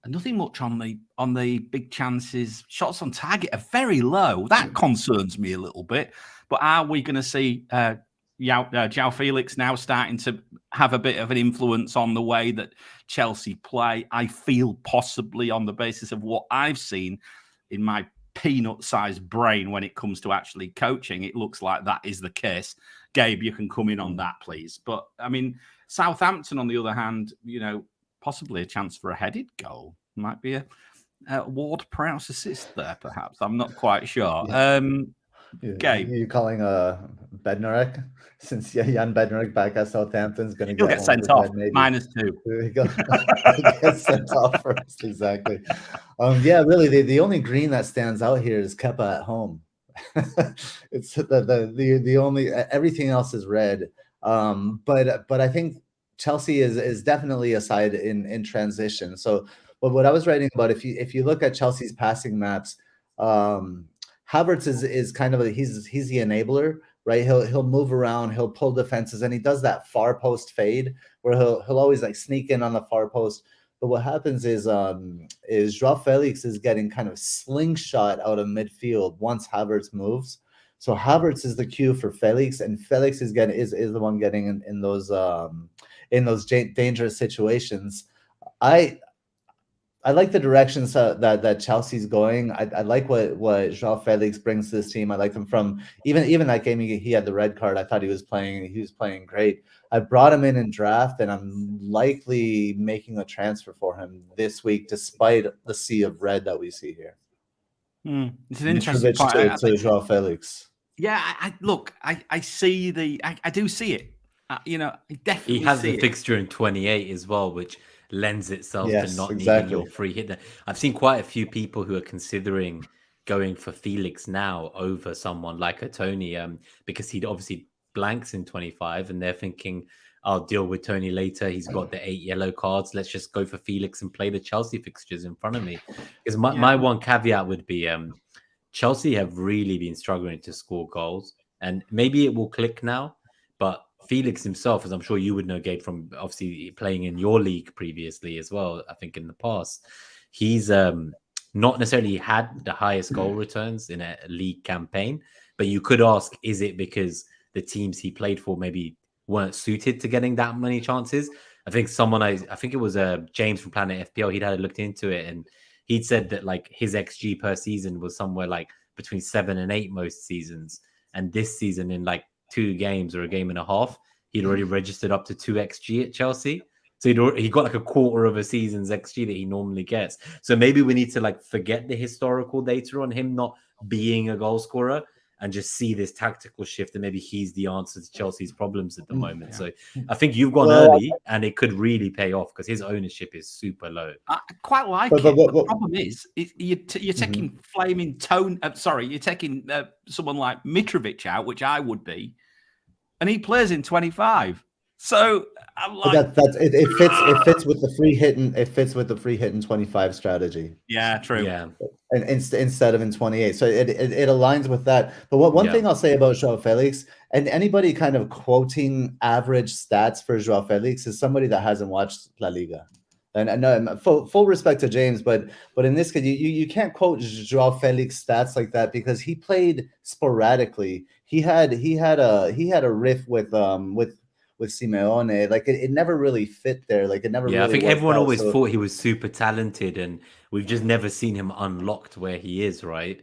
And nothing much on the big chances. Shots on target are very low. That concerns me a little bit. But are we going to see João Felix now starting to have a bit of an influence on the way that Chelsea play? I feel possibly on the basis of what I've seen in my peanut-sized brain when it comes to actually coaching. It looks like that is the case. Gabe, you can come in on that, please. But I mean, Southampton, on the other hand, you know, possibly a chance for a headed goal. Might be a Ward-Prowse assist there, perhaps. I'm not quite sure. Yeah. Gabe, you calling Bednarek, since Jan Bednarek back at Southampton's going to he'll get sent off. -2. There you go. Get sent off first, exactly. Yeah, really, the only green that stands out here is Kepa at home. It's the only, everything else is red. But I think Chelsea is definitely a side in transition. So, but what I was writing about, if you look at Chelsea's passing maps, Havertz is kind of he's the enabler, right? He'll move around, he'll pull defenses, and he does that far post fade where he'll always like sneak in on the far post. But what happens is Joao Felix is getting kind of slingshot out of midfield once Havertz moves. So Havertz is the cue for Felix, and Felix is the one getting in those dangerous situations. I like the directions that Chelsea's going. I like what Joao Felix brings to this team. I like him from even that game he had the red card. I thought he was playing great. I brought him in draft, and I'm likely making a transfer for him this week, despite the sea of red that we see here. It's an interesting point. To Joao Felix. Yeah, I see I do see it. You know, I definitely he has see the it. fixture in 28 as well, which lends itself Yes, to not exactly. needing your free hit there. I've seen quite a few people who are considering going for Felix now over someone like a Tony, because he obviously blanks in 25, and they're thinking, I'll deal with Tony later. He's got the 8 yellow cards. Let's just go for Felix and play the Chelsea fixtures in front of me. Because my one caveat would be Chelsea have really been struggling to score goals, and maybe it will click now, but Felix himself, as I'm sure you would know, Gabe, from obviously playing in your league previously as well, I think in the past, he's not necessarily had the highest goal returns in a league campaign, but you could ask, is it because the teams he played for maybe weren't suited to getting that many chances? I think I think it was James from Planet FPL, he'd had looked into it, and he'd said that like his XG per season was somewhere like between 7 and 8 most seasons, and this season in like 2 games or a game and a half, he'd already registered up to 2 XG at Chelsea. So he got like a quarter of a season's XG that he normally gets. So maybe we need to like forget the historical data on him not being a goal scorer and just see this tactical shift, and maybe he's the answer to Chelsea's problems at the moment. So I think you've gone early, and it could really pay off because his ownership is super low. I quite like it. The problem is you're taking flaming tone. You're taking someone like Mitrovic out, which I would be, and he plays in 25. So I'm like, it fits with the free hit, and it fits with the free hit in 25 strategy. Yeah, true. Yeah, and instead of in 28, so it aligns with that. But one thing I'll say about Joao Felix, and anybody kind of quoting average stats for Joao Felix is somebody that hasn't watched La Liga. And no, full respect to James, but in this case, you can't quote Joao Felix stats like that because he played sporadically. He had a riff with Simeone, like it never really fit there. Like it never. Yeah, really I think everyone out, always thought he was super talented, and we've just never seen him unlocked where he is, right?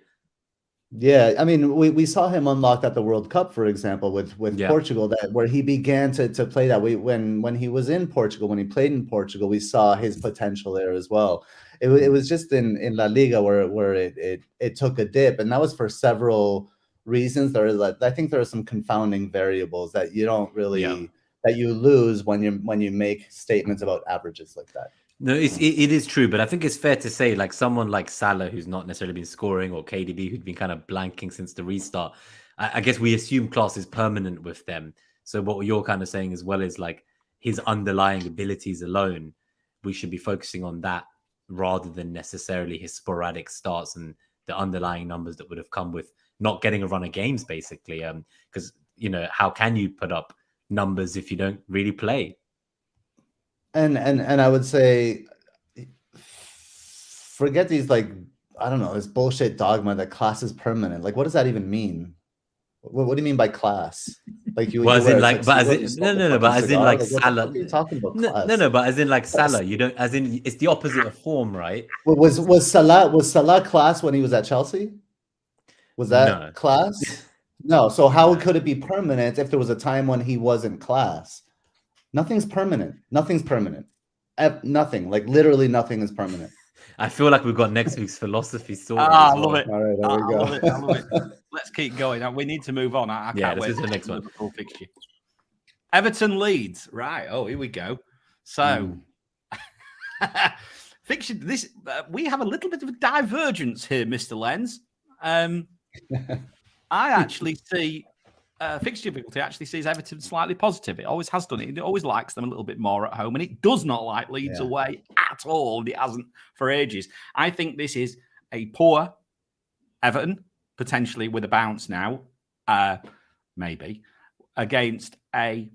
Yeah, I mean, we saw him unlocked at the World Cup, for example, with Portugal, where he began to play that. When he was in Portugal, when he played in Portugal, we saw his potential there as well. It was just in La Liga where it took a dip, and that was for several reasons. I think there are some confounding variables that you don't really that you lose when you make statements about averages like that. No, it is true, but I think it's fair to say, like someone like Salah, who's not necessarily been scoring, or KDB, who's been kind of blanking since the restart. I guess we assume class is permanent with them. So what you're kind of saying as well is like his underlying abilities alone, we should be focusing on that rather than necessarily his sporadic starts and the underlying numbers that would have come with not getting a run of games, basically. Because how can you put up numbers if you don't really play? And I would say, forget these, like, I don't know, this bullshit dogma that class is permanent. Like, what does that even mean? What do you mean by class? Like you? Well, as in like, but as in like Salah. Salah. What are you talking about? Class? No, but as in like Salah, you don't. As in, it's the opposite of form, right? Was Salah class when he was at Chelsea? Was that No. class? No. So how No. could it be permanent if there was a time when he wasn't class? Nothing's permanent. Nothing's permanent. Nothing. Like literally nothing is permanent. I feel like we've got next week's philosophy sorted I as well. love it. All right, there we go. I love it. I love it. Let's keep going. We need to move on. I can't wait this is the for next one. Liverpool fixture. Everton Leeds. Right. Oh, here we go. So, fixture. This we have a little bit of a divergence here, Mr. Lenz. I actually see Fixture Difficulty actually sees Everton slightly positive. It always has done it. It always likes them a little bit more at home, and it does not like Leeds away at all. It hasn't for ages. I think this is a poor Everton, potentially with a bounce now, maybe, against a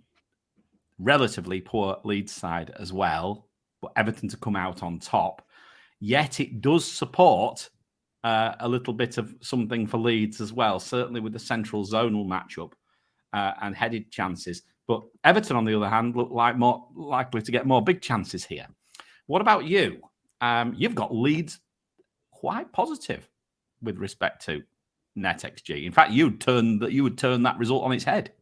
relatively poor Leeds side as well, but Everton to come out on top. Yet it does support a little bit of something for Leeds as well, certainly with the central zonal matchup and headed chances. But Everton, on the other hand, look like more likely to get more big chances here. What about you? You've got Leeds quite positive with respect to NetxG. In fact, you would turn that result on its head.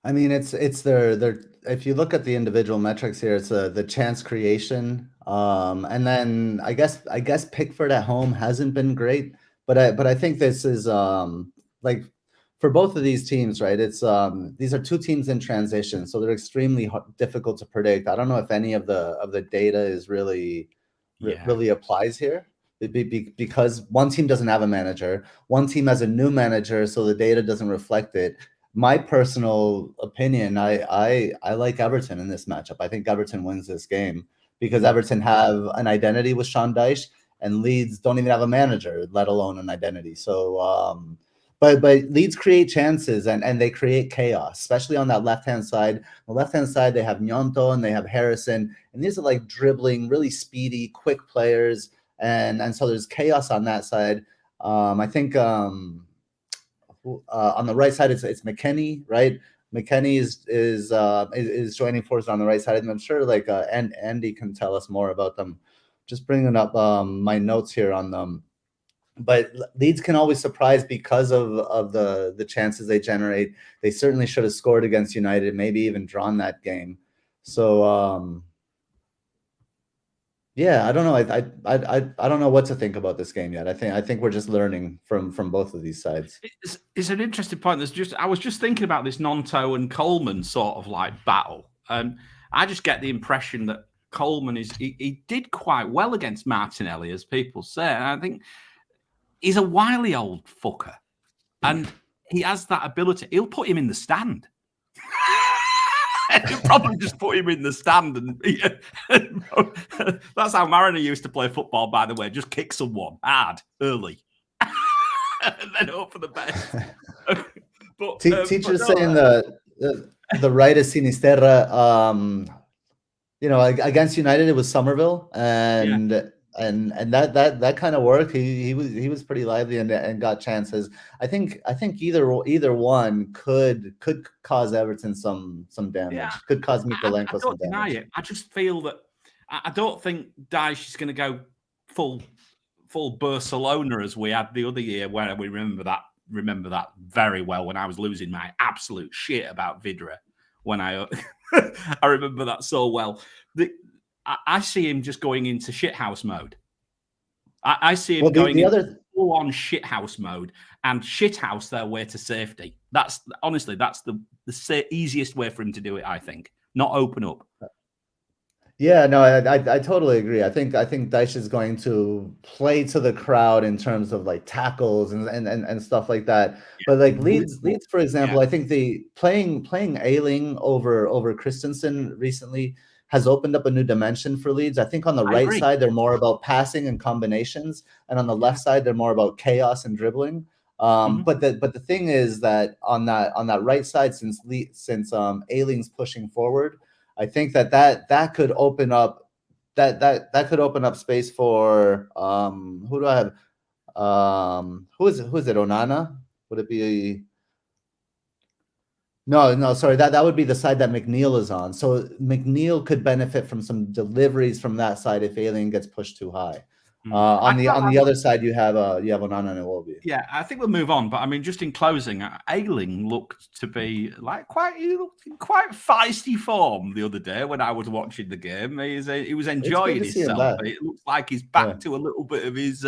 I mean, it's their if you look at the individual metrics here, it's the chance creation, and then I guess Pickford at home hasn't been great, but I think this is like for both of these teams, right? It's these are two teams in transition, so they're extremely difficult to predict. I don't know if any of the data is really applies here. Because one team doesn't have a manager, one team has a new manager, so the data doesn't reflect it. My personal opinion, I like Everton in this matchup. I think Everton wins this game because Everton have an identity with Sean Dyche, and Leeds don't even have a manager, let alone an identity. So, but Leeds create chances and they create chaos, especially on that left-hand side. On the left-hand side, they have Gnonto and they have Harrison, and these are like dribbling, really speedy, quick players, and so there's chaos on that side. I think. On the right side, it's McKennie, right? McKennie is joining forces on the right side, and I'm sure like and Andy can tell us more about them. Just bringing up my notes here on them, but Leeds can always surprise because of the chances they generate. They certainly should have scored against United, maybe even drawn that game. So yeah, I don't know. I don't know what to think about this game yet. I think we're just learning from both of these sides. It's an interesting point. I was just thinking about this Gnonto and Coleman sort of like battle. I just get the impression that Coleman he did quite well against Martinelli, as people say. And I think he's a wily old fucker, and he has that ability. He'll put him in the stand. He'll probably just put him in the stand, and that's how Mariner used to play football, by the way. Just kick someone hard early, and then hope for the best. But teachers saying the right is Sinisterra. You know, against United it was Somerville, and that kind of worked. He was pretty lively and got chances. I think either one could cause Everton some damage. Yeah. Could cause Mikolenko some damage. Deny it. I just feel that I don't think Dyche is going to go full Barcelona as we had the other year, where we remember that very well when I was losing my absolute shit about Vidra. When I remember that so well. I see him just going into shithouse mode. I see him going into full-on shithouse mode and shithouse their way to safety. That's the easiest way for him to do it, I think. Not open up. Yeah, no, I totally agree. I think Dyche is going to play to the crowd in terms of like tackles and stuff like that. Yeah. But like Leeds, for example, I think the playing Ayling over Christensen recently has opened up a new dimension for Leeds. I think on the right side, they're more about passing and combinations, and on the left side, they're more about chaos and dribbling. But the thing is that on that right side, since Ayling's pushing forward, I think that could open up that could open up space for who do I have? Who is it? Onana? Would it be? No, sorry. That would be the side that McNeil is on. So McNeil could benefit from some deliveries from that side if Alien gets pushed too high. On the other side, you have Onana and Iwobi. Yeah, I think we'll move on. But I mean, just in closing, Ayling looked to be like quite feisty form the other day when I was watching the game. He was enjoying himself. It looks like he's back to a little bit of his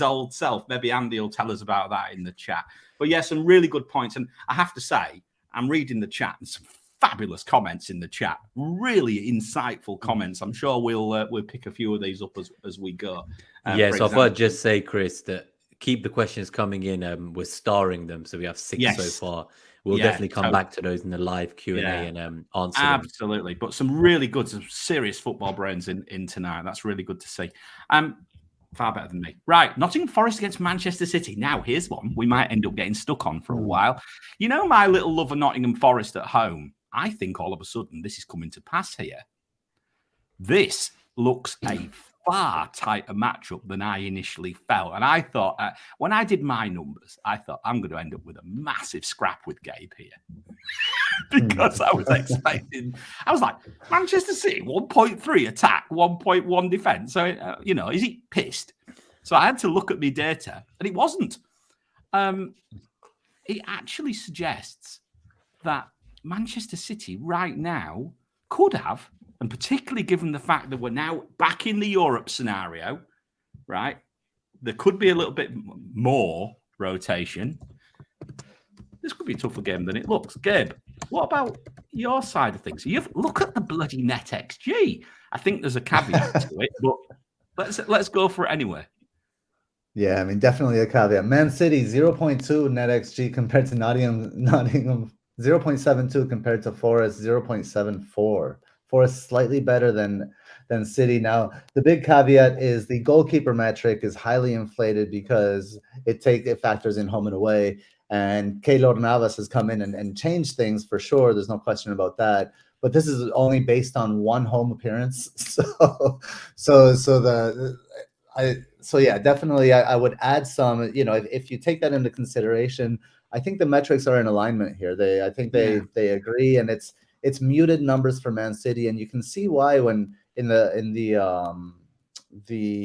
old self. Maybe Andy will tell us about that in the chat. But yeah, some really good points. And I have to say, I'm reading the chat and some fabulous comments in the chat. Really insightful comments. I'm sure we'll pick a few of these up as we go. So I thought I'd just say, Chris, that keep the questions coming in. We're starring them, so we have 6 so far. We'll definitely come back to those in the live Q&A and answer them. Absolutely. But some really good, some serious football brains in tonight. That's really good to see. Far better than me. Right. Nottingham Forest against Manchester City. Now, here's one we might end up getting stuck on for a while. You know, my little love of Nottingham Forest at home. I think all of a sudden this is coming to pass here. This looks a far tighter matchup than I initially felt. And I thought, when I did my numbers, I thought I'm going to end up with a massive scrap with Gabe here. Because I was expecting, I was like, Manchester City, 1.3 attack, 1.1 defense. So, is he pissed? So I had to look at my data, and it wasn't. It actually suggests that Manchester City right now could have, and particularly given the fact that we're now back in the Europe scenario, right? There could be a little bit more rotation. This could be a tougher game than it looks. Gabe, what about your side of things? Look at the bloody NetxG. I think there's a caveat to it, but let's go for it anyway. Yeah, I mean, definitely a caveat. Man City 0.2 NetxG compared to Nottingham 0.72 compared to Forest 0.74. Forest slightly better than City. Now, the big caveat is the goalkeeper metric is highly inflated because it factors in home and away. And Keylor Navas has come in and changed things for sure. There's no question about that. But this is only based on one home appearance. So yeah, definitely I would add some, if you take that into consideration, I think the metrics are in alignment here. I think they agree, and it's muted numbers for Man City, and you can see why when in the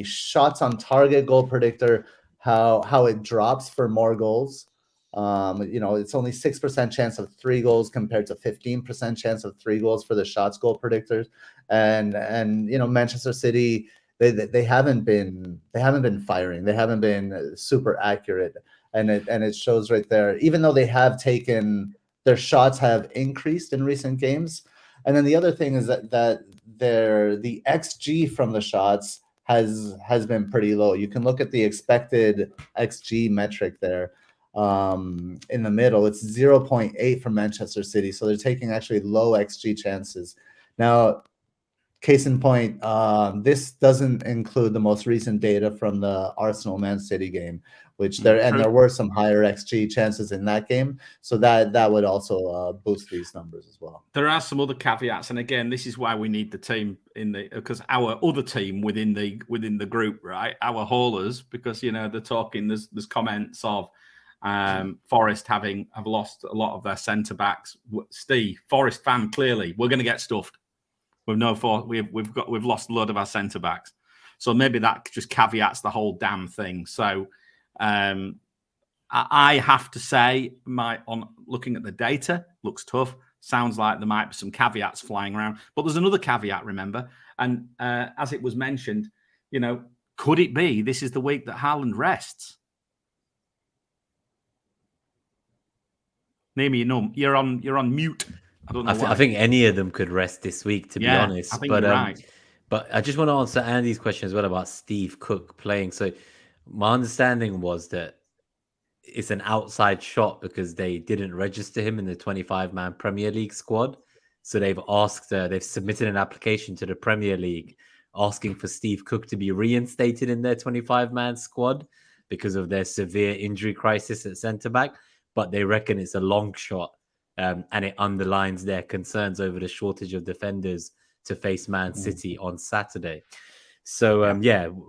shots on target goal predictor how it drops for more goals. It's only 6% chance of 3 goals compared to 15% chance of 3 goals for the shots goal predictors, and Manchester City they haven't been firing, they haven't been super accurate, and it shows right there. Even though they have taken their shots have increased in recent games, and then the other thing is that the XG from the shots has been pretty low. You can look at the expected XG metric there. In the middle, it's 0.8 for Manchester City, so they're taking actually low XG chances. Now, case in point, this doesn't include the most recent data from the Arsenal Man City game, which there were some higher XG chances in that game, so that would also boost these numbers as well. There are some other caveats, and again, this is why we need the team because our other team within the group, right? Our haulers, because they're talking. There's comments of Forest have lost a lot of their centre backs. Steve, Forest fan, clearly, we're going to get stuffed. We've lost a lot of our centre backs, so maybe that just caveats the whole damn thing. So I have to say, on looking at the data, looks tough. Sounds like there might be some caveats flying around, but there's another caveat, remember, and as it was mentioned, could it be this is the week that Haaland rests? Name you're on mute. I don't know. I think any of them could rest this week, to be honest. I think you're right. But I just want to answer Andy's question as well about Steve Cook playing. So my understanding was that it's an outside shot because they didn't register him in the 25-man Premier League squad. So they've submitted an application to the Premier League asking for Steve Cook to be reinstated in their 25-man squad because of their severe injury crisis at centre-back. But they reckon it's a long shot, and it underlines their concerns over the shortage of defenders to face Man City on Saturday. So,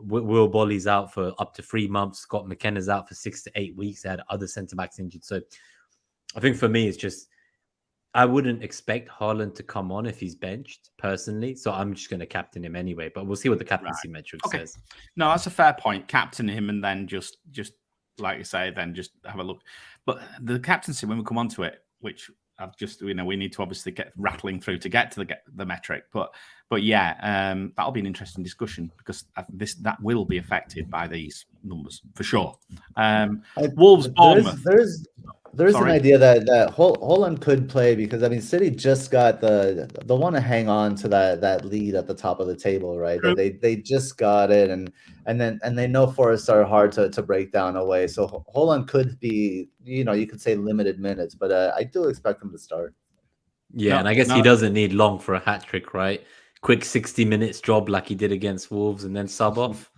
Will-Bou's out for up to 3 months. Scott McKenna's out for 6 to 8 weeks. They had other centre-backs injured. So I think for me, it's just I wouldn't expect Haaland to come on if he's benched personally, so I'm just going to captain him anyway. But we'll see what the captaincy metric says. No, that's a fair point. Captain him and then just like you say, then just have a look. But the captaincy, when we come onto it, which I've just we need to obviously get rattling through to get to the metric. But yeah, that'll be an interesting discussion because that will be affected by these numbers for sure. Wolves, Bournemouth. There is an idea that Haaland could play because I mean City just got the want to hang on to that lead at the top of the table, right? They just got it, and they know Forest are hard to break down away. So Haaland could be, you could say limited minutes, but I do expect him to start. Yeah, and I guess he doesn't need long for a hat trick, right? Quick 60 minutes job like he did against Wolves, and then sub off.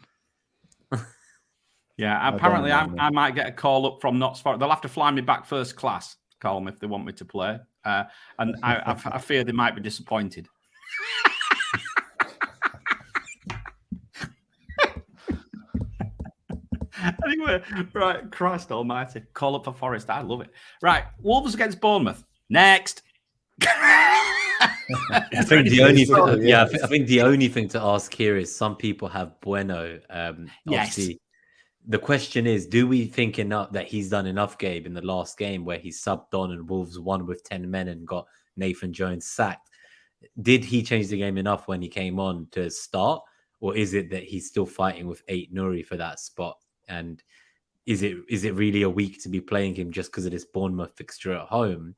Yeah, apparently I might get a call up from Notts Forest. They'll have to fly me back first class, Colm, if they want me to play. And I fear they might be disappointed. Anyway, right, Christ almighty. Call up for Forest. I love it. Right, Wolves against Bournemouth. Next. I think the only thing to ask here is some people have Bueno. Obviously, the question is, do we think enough that he's done enough, Gabe, in the last game where he subbed on and Wolves won with 10 men and got Nathan Jones sacked? Did he change the game enough when he came on to start? Or is it that he's still fighting with Ait-Nouri for that spot? And is it really a week to be playing him just because of this Bournemouth fixture at home?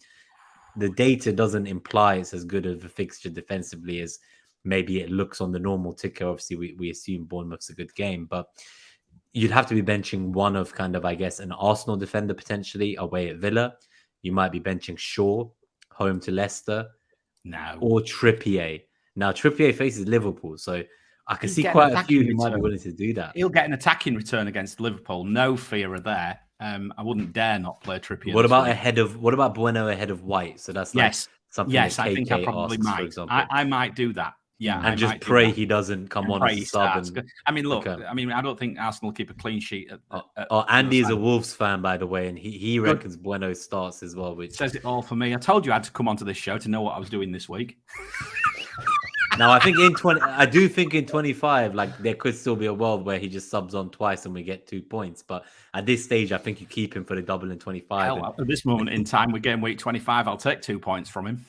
The data doesn't imply it's as good of a fixture defensively as maybe it looks on the normal ticker. Obviously, we assume Bournemouth's a good game, but you'd have to be benching one of kind of, I guess, an Arsenal defender potentially away at Villa. You might be benching Shaw, home to Leicester, or Trippier. Now, Trippier faces Liverpool, so I can see quite a few who might be willing to do that. He'll get an attacking return against Liverpool. No fear of there. I wouldn't dare not play Trippier. What about Bueno ahead of White? So that's something. Yes, I think I probably might. For example. I might do that. Yeah, and just pray he doesn't come on as a sub. I mean, look. Okay. I mean, I don't think Arsenal keep a clean sheet. Andy is a Wolves fan, by the way, and he reckons Bueno starts as well. Which says it all for me. I told you I had to come onto this show to know what I was doing this week. Now, I do think in 25, like there could still be a world where he just subs on twice and we get 2 points. But at this stage, I think you keep him for the double in 25. At this moment in time, with game week 25, I'll take 2 points from him.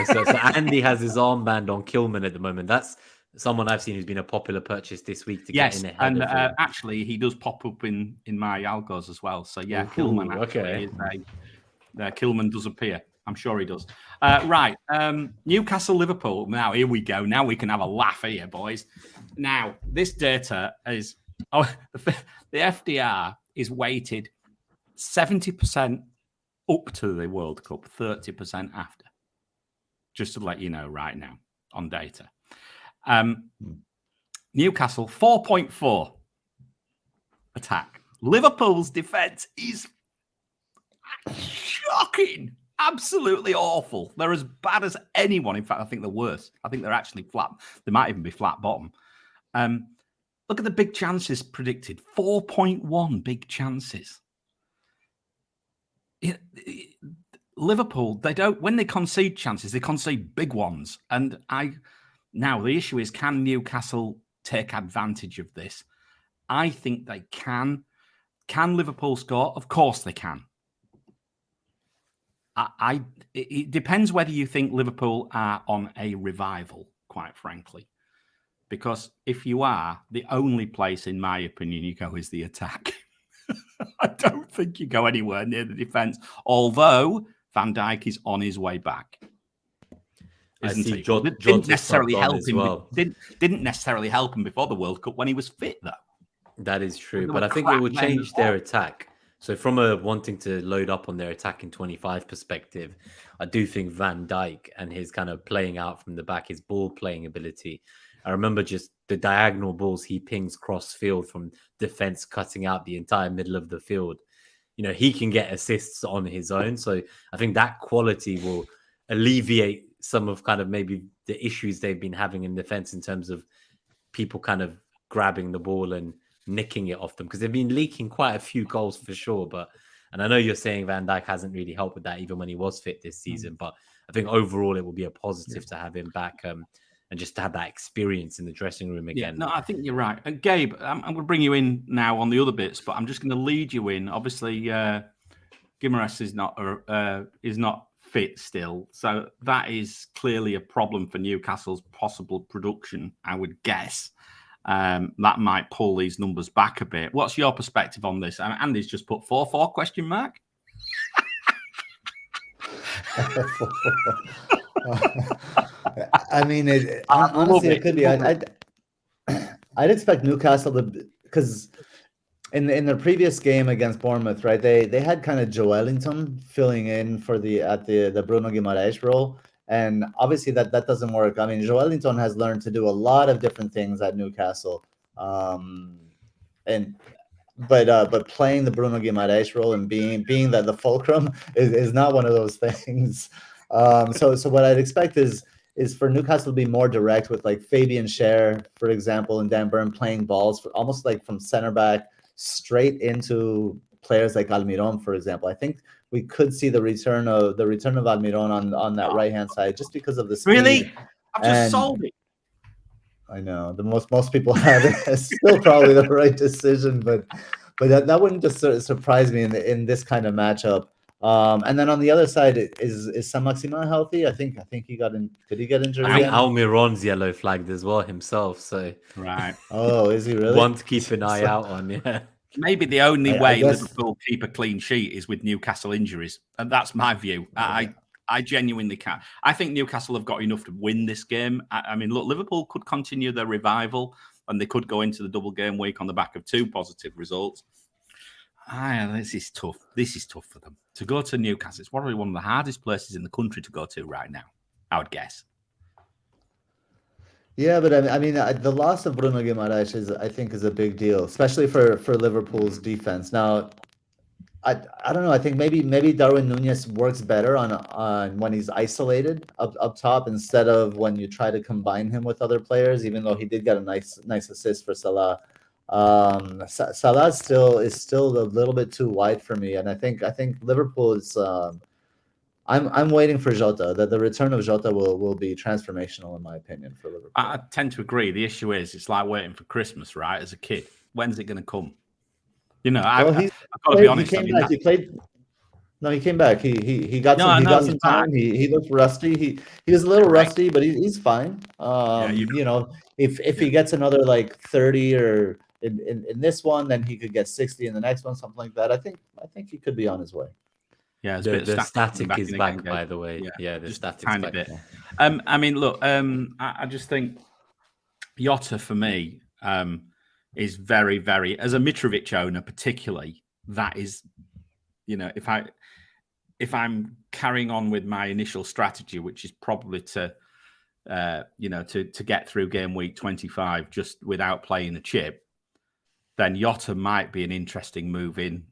So Andy has his armband on Kilman at the moment. That's someone I've seen who's been a popular purchase this week to get in ahead. And actually, he does pop up in my algos as well. So yeah, Kilman actually Kilman does appear. I'm sure he does. Right. Newcastle, Liverpool. Now, here we go. Now we can have a laugh here, boys. Now, this data is... the FDR is weighted 70% up to the World Cup, 30% after. Just to let you know right now on data. Newcastle, 4.4 attack. Liverpool's defence is shocking. Absolutely awful. They're as bad as anyone. In fact, I think they're worse. I think they're actually flat. They might even be flat bottom. Look at the big chances predicted. 4.1 big chances. Liverpool, they don't. When they concede chances, they concede big ones. And now the issue is, can Newcastle take advantage of this? I think they can. Can Liverpool score? Of course they can. It depends whether you think Liverpool are on a revival, quite frankly. Because if you are, the only place, in my opinion, you go is the attack. I don't think you go anywhere near the defence, although Van Dijk is on his way back. Isn't he? Didn't necessarily help him. Well. Didn't necessarily help him before the World Cup when he was fit, though. That is true, but I think it will change their attack. So from a wanting to load up on their attack in 25 perspective, I do think Van Dijk and his kind of playing out from the back, his ball playing ability. I remember just the diagonal balls he pings cross field from defense, cutting out the entire middle of the field. You know, he can get assists on his own. So I think that quality will alleviate some of kind of maybe the issues they've been having in defense in terms of people kind of grabbing the ball and nicking it off them, because they've been leaking quite a few goals for sure. But And I know you're saying Van Dijk hasn't really helped with that even when he was fit this season, but I think overall it will be a positive to have him back and just to have that experience in the dressing room again. Yeah, no, I think you're right. And Gabe, I'm going to bring you in now on the other bits, but I'm just going to lead you in. Obviously, Guimaraes is not fit still, so that is clearly a problem for Newcastle's possible production, I would guess. That might pull these numbers back a bit. What's your perspective on this? Andy's just put 4-4 question mark. I mean, honestly, it could be. I'd expect Newcastle to, because in the previous game against Bournemouth, right? They had kind of Joelinton filling in for the Bruno Guimaraes role, and obviously that doesn't work. I mean, Joelinton has learned to do a lot of different things at Newcastle, but playing the Bruno Guimaraes role and being that the fulcrum is not one of those things. So what I'd expect is for Newcastle to be more direct with like Fabian Schär, for example, and Dan Burn playing balls almost like from center back straight into players like Almiron, for example. I think we could see the return of Almiron on that right hand side just because of the speed. Really, I've just sold it. I know the most people have it. It's still probably the right decision, but that wouldn't just surprise me in this kind of matchup. And then on the other side, is Saint-Maximin healthy? I think he got in. Did he get injured? I think Almiron's yellow flagged as well himself. So right. Oh, is he really? One to keep an eye out on. Yeah. Maybe the only way Liverpool keep a clean sheet is with Newcastle injuries, and that's my view. I genuinely can't. I think Newcastle have got enough to win this game. I mean, look, Liverpool could continue their revival, and they could go into the double game week on the back of 2 positive results. This is tough. This is tough for them to go to Newcastle. It's probably one of the hardest places in the country to go to right now, I would guess. Yeah, but I mean, the loss of Bruno Guimaraes I think is a big deal, especially for Liverpool's defense. Now, I don't know. I think maybe Darwin Núñez works better on when he's isolated up top instead of when you try to combine him with other players. Even though he did get a nice assist for Salah. Salah is still a little bit too wide for me, and I think Liverpool is. I'm waiting for Jota. That the return of Jota will be transformational in my opinion for Liverpool. I tend to agree. The issue is it's like waiting for Christmas, right? As a kid, when's it going to come? You know, I've got to be honest. He came back. He played. No, he came back. He got some time. He looked rusty. He was a little rusty, but he's fine. You know, if he gets another like 30 or in this one, then he could get 60 in the next one, something like that. I think he could be on his way. Yeah, the static is back, by the way. Yeah, the static is back. Bit. I mean, look, I just think Jota for me is very, very, as a Mitrovic owner particularly, that is, you know, if I'm carrying on with my initial strategy, which is probably to get through game week 25 just without playing a chip, then Jota might be an interesting move in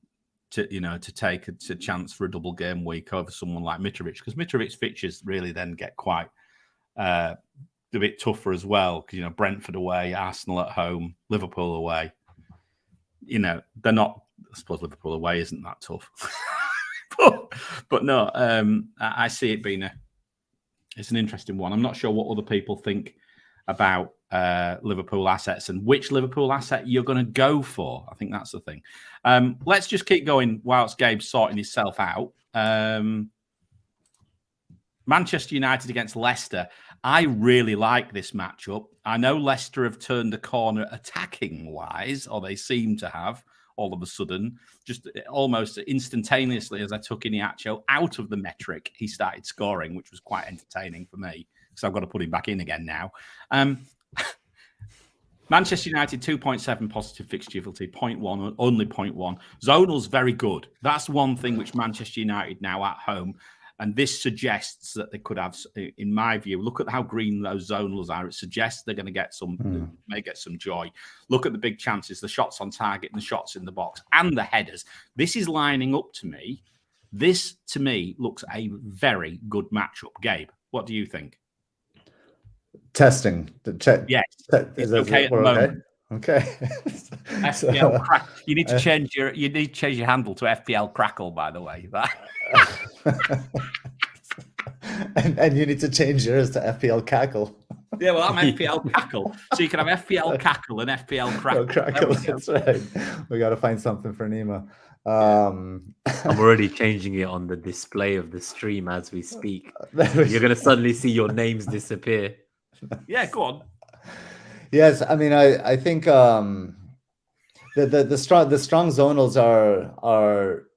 to take a chance for a double game week over someone like Mitrovic, because Mitrovic's fixtures really then get quite a bit tougher as well, because, you know, Brentford away, Arsenal at home, Liverpool away. You know, they're not, I suppose Liverpool away isn't that tough. but no, I see it being it's an interesting one. I'm not sure what other people think about Liverpool assets and which Liverpool asset you're going to go for. I think that's the thing. Let's just keep going whilst Gabe's sorting himself out. Manchester United against Leicester. I really like this matchup. I know Leicester have turned the corner attacking-wise, or they seem to have all of a sudden. Just almost instantaneously as I took Iheanacho out of the metric, he started scoring, which was quite entertaining for me, because I've got to put him back in again now. Manchester United 2.7 positive fixture difficulty, 0.1, only 0.1. Zonals very good. That's one thing which Manchester United now at home, and this suggests that they could have, in my view, look at how green those zonals are. It suggests they're going to get may get some joy. Look at the big chances, the shots on target and the shots in the box and the headers. This is lining up to me. This, to me, looks a very good matchup. Gabe, what do you think? Testing. Yes. Is that okay at the moment. Okay. FPL crack. You need to change your handle to FPL Crackle, by the way. and you need to change yours to FPL Cackle. Yeah, well, I'm FPL Cackle, so you can have FPL Cackle and FPL Crackle. Crackle, that's right. We got to find something for Nima. I'm already changing it on the display of the stream as we speak. You're going to suddenly see your names disappear. Yeah, go on. Yes, I mean, I think the strong zonals are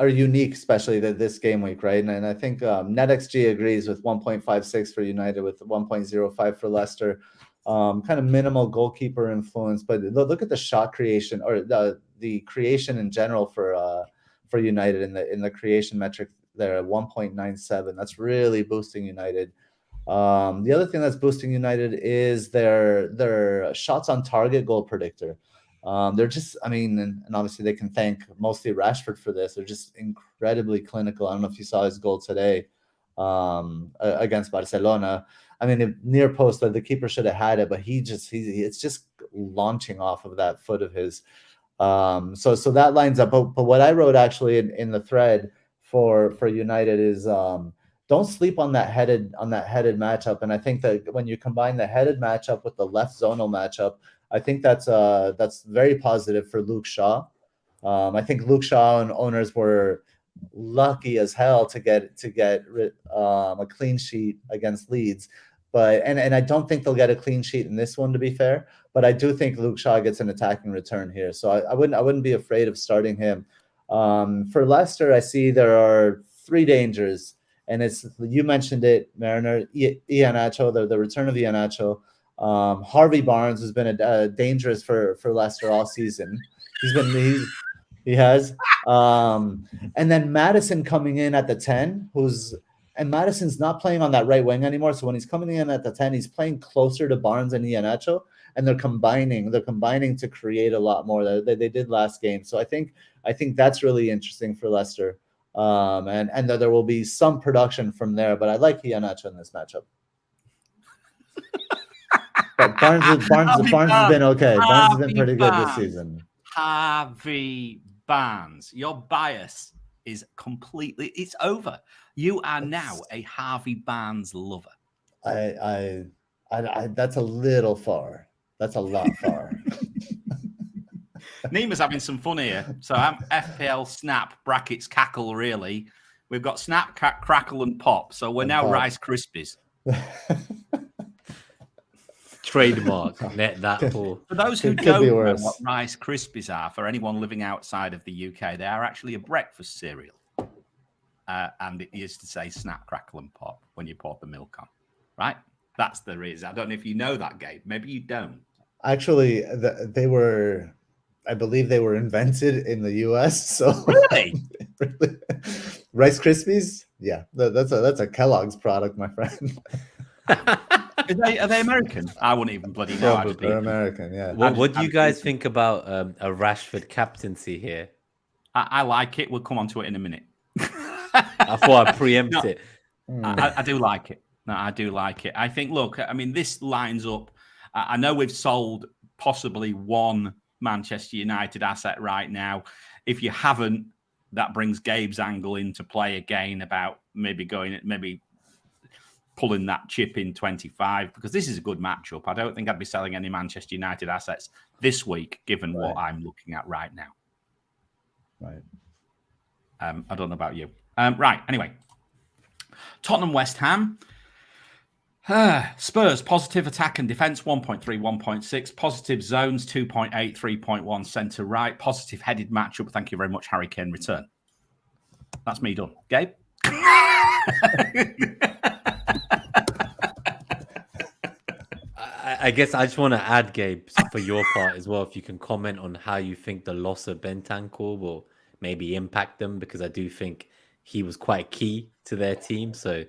unique, especially this game week, right? And I think NetxG agrees with 1.56 for United, with 1.05 for Leicester. Kind of minimal goalkeeper influence, but look at the shot creation, or the creation in general for United in the creation metric there at 1.97. That's really boosting United. The other thing that's boosting United is their shots on target goal predictor. They're just, I mean, and obviously they can thank mostly Rashford for this. They're just incredibly clinical. I don't know if you saw his goal today against Barcelona. I mean, near post, the keeper should have had it, but it's just launching off of that foot of his. So that lines up. But what I wrote actually in the thread for United is don't sleep on that headed matchup. And I think that when you combine the headed matchup with the left zonal matchup, I think that's very positive for Luke Shaw. I think Luke Shaw and owners were lucky as hell to get a clean sheet against Leeds, but and I don't think they'll get a clean sheet in this one, to be fair. But I do think Luke Shaw gets an attacking return here, so I wouldn't be afraid of starting him. For Leicester, I see there are three dangers, and it's, you mentioned it, Mariner, Iheanacho, the return of Iheanacho. Harvey Barnes has been dangerous for Leicester all season. He has. And then Maddison coming in at the 10, and Madison's not playing on that right wing anymore. So when he's coming in at the 10, he's playing closer to Barnes and Iheanacho, and they're combining to create a lot more than they did last game. So I think that's really interesting for Leicester. And there will be some production from there, but I like Iheanacho in this matchup. But Barnes has been okay. Barnes has been pretty good this season. Harvey Barnes, your bias is completely, it's over. You are now a Harvey Barnes lover. I that's a little far. That's a lot far. Nima's having some fun here. So I'm FPL Snap brackets Cackle, really. We've got Snap, Crackle, and Pop. So we're now Rice Krispies. Trademark, Net That FPL. For those who don't know what Rice Krispies are, for anyone living outside of the UK, they are actually a breakfast cereal. And it used to say Snap, Crackle, and Pop when you poured the milk on, right? That's the reason. I don't know if you know that, Gabe. Maybe you don't. Actually, I believe they were invented in the US. So really? Rice Krispies? Yeah, that's a Kellogg's product, my friend. Are they American? I wouldn't even bloody know. They're American, yeah. What do you guys think about a Rashford captaincy here? I like it. We'll come on to it in a minute. I thought I'd preempt it. I do like it. No, I do like it. I think, look, I mean, this lines up. I know we've sold possibly one Manchester United asset right now. If you haven't, that brings Gabe's angle into play again about maybe pulling that chip in 25, because this is a good matchup. I don't think I'd be selling any Manchester United assets this week, given what I'm looking at right now. Right. I don't know about you. Right. Anyway, Tottenham, West Ham. Spurs, positive attack and defense, 1.3, 1.6. Positive zones, 2.8, 3.1. Centre right. Positive headed matchup. Thank you very much, Harry Kane return. That's me done. Gabe? I guess I just want to add, Gabe, for your part as well, if you can comment on how you think the loss of Bentancur will maybe impact them, because I do think he was quite key to their team. So,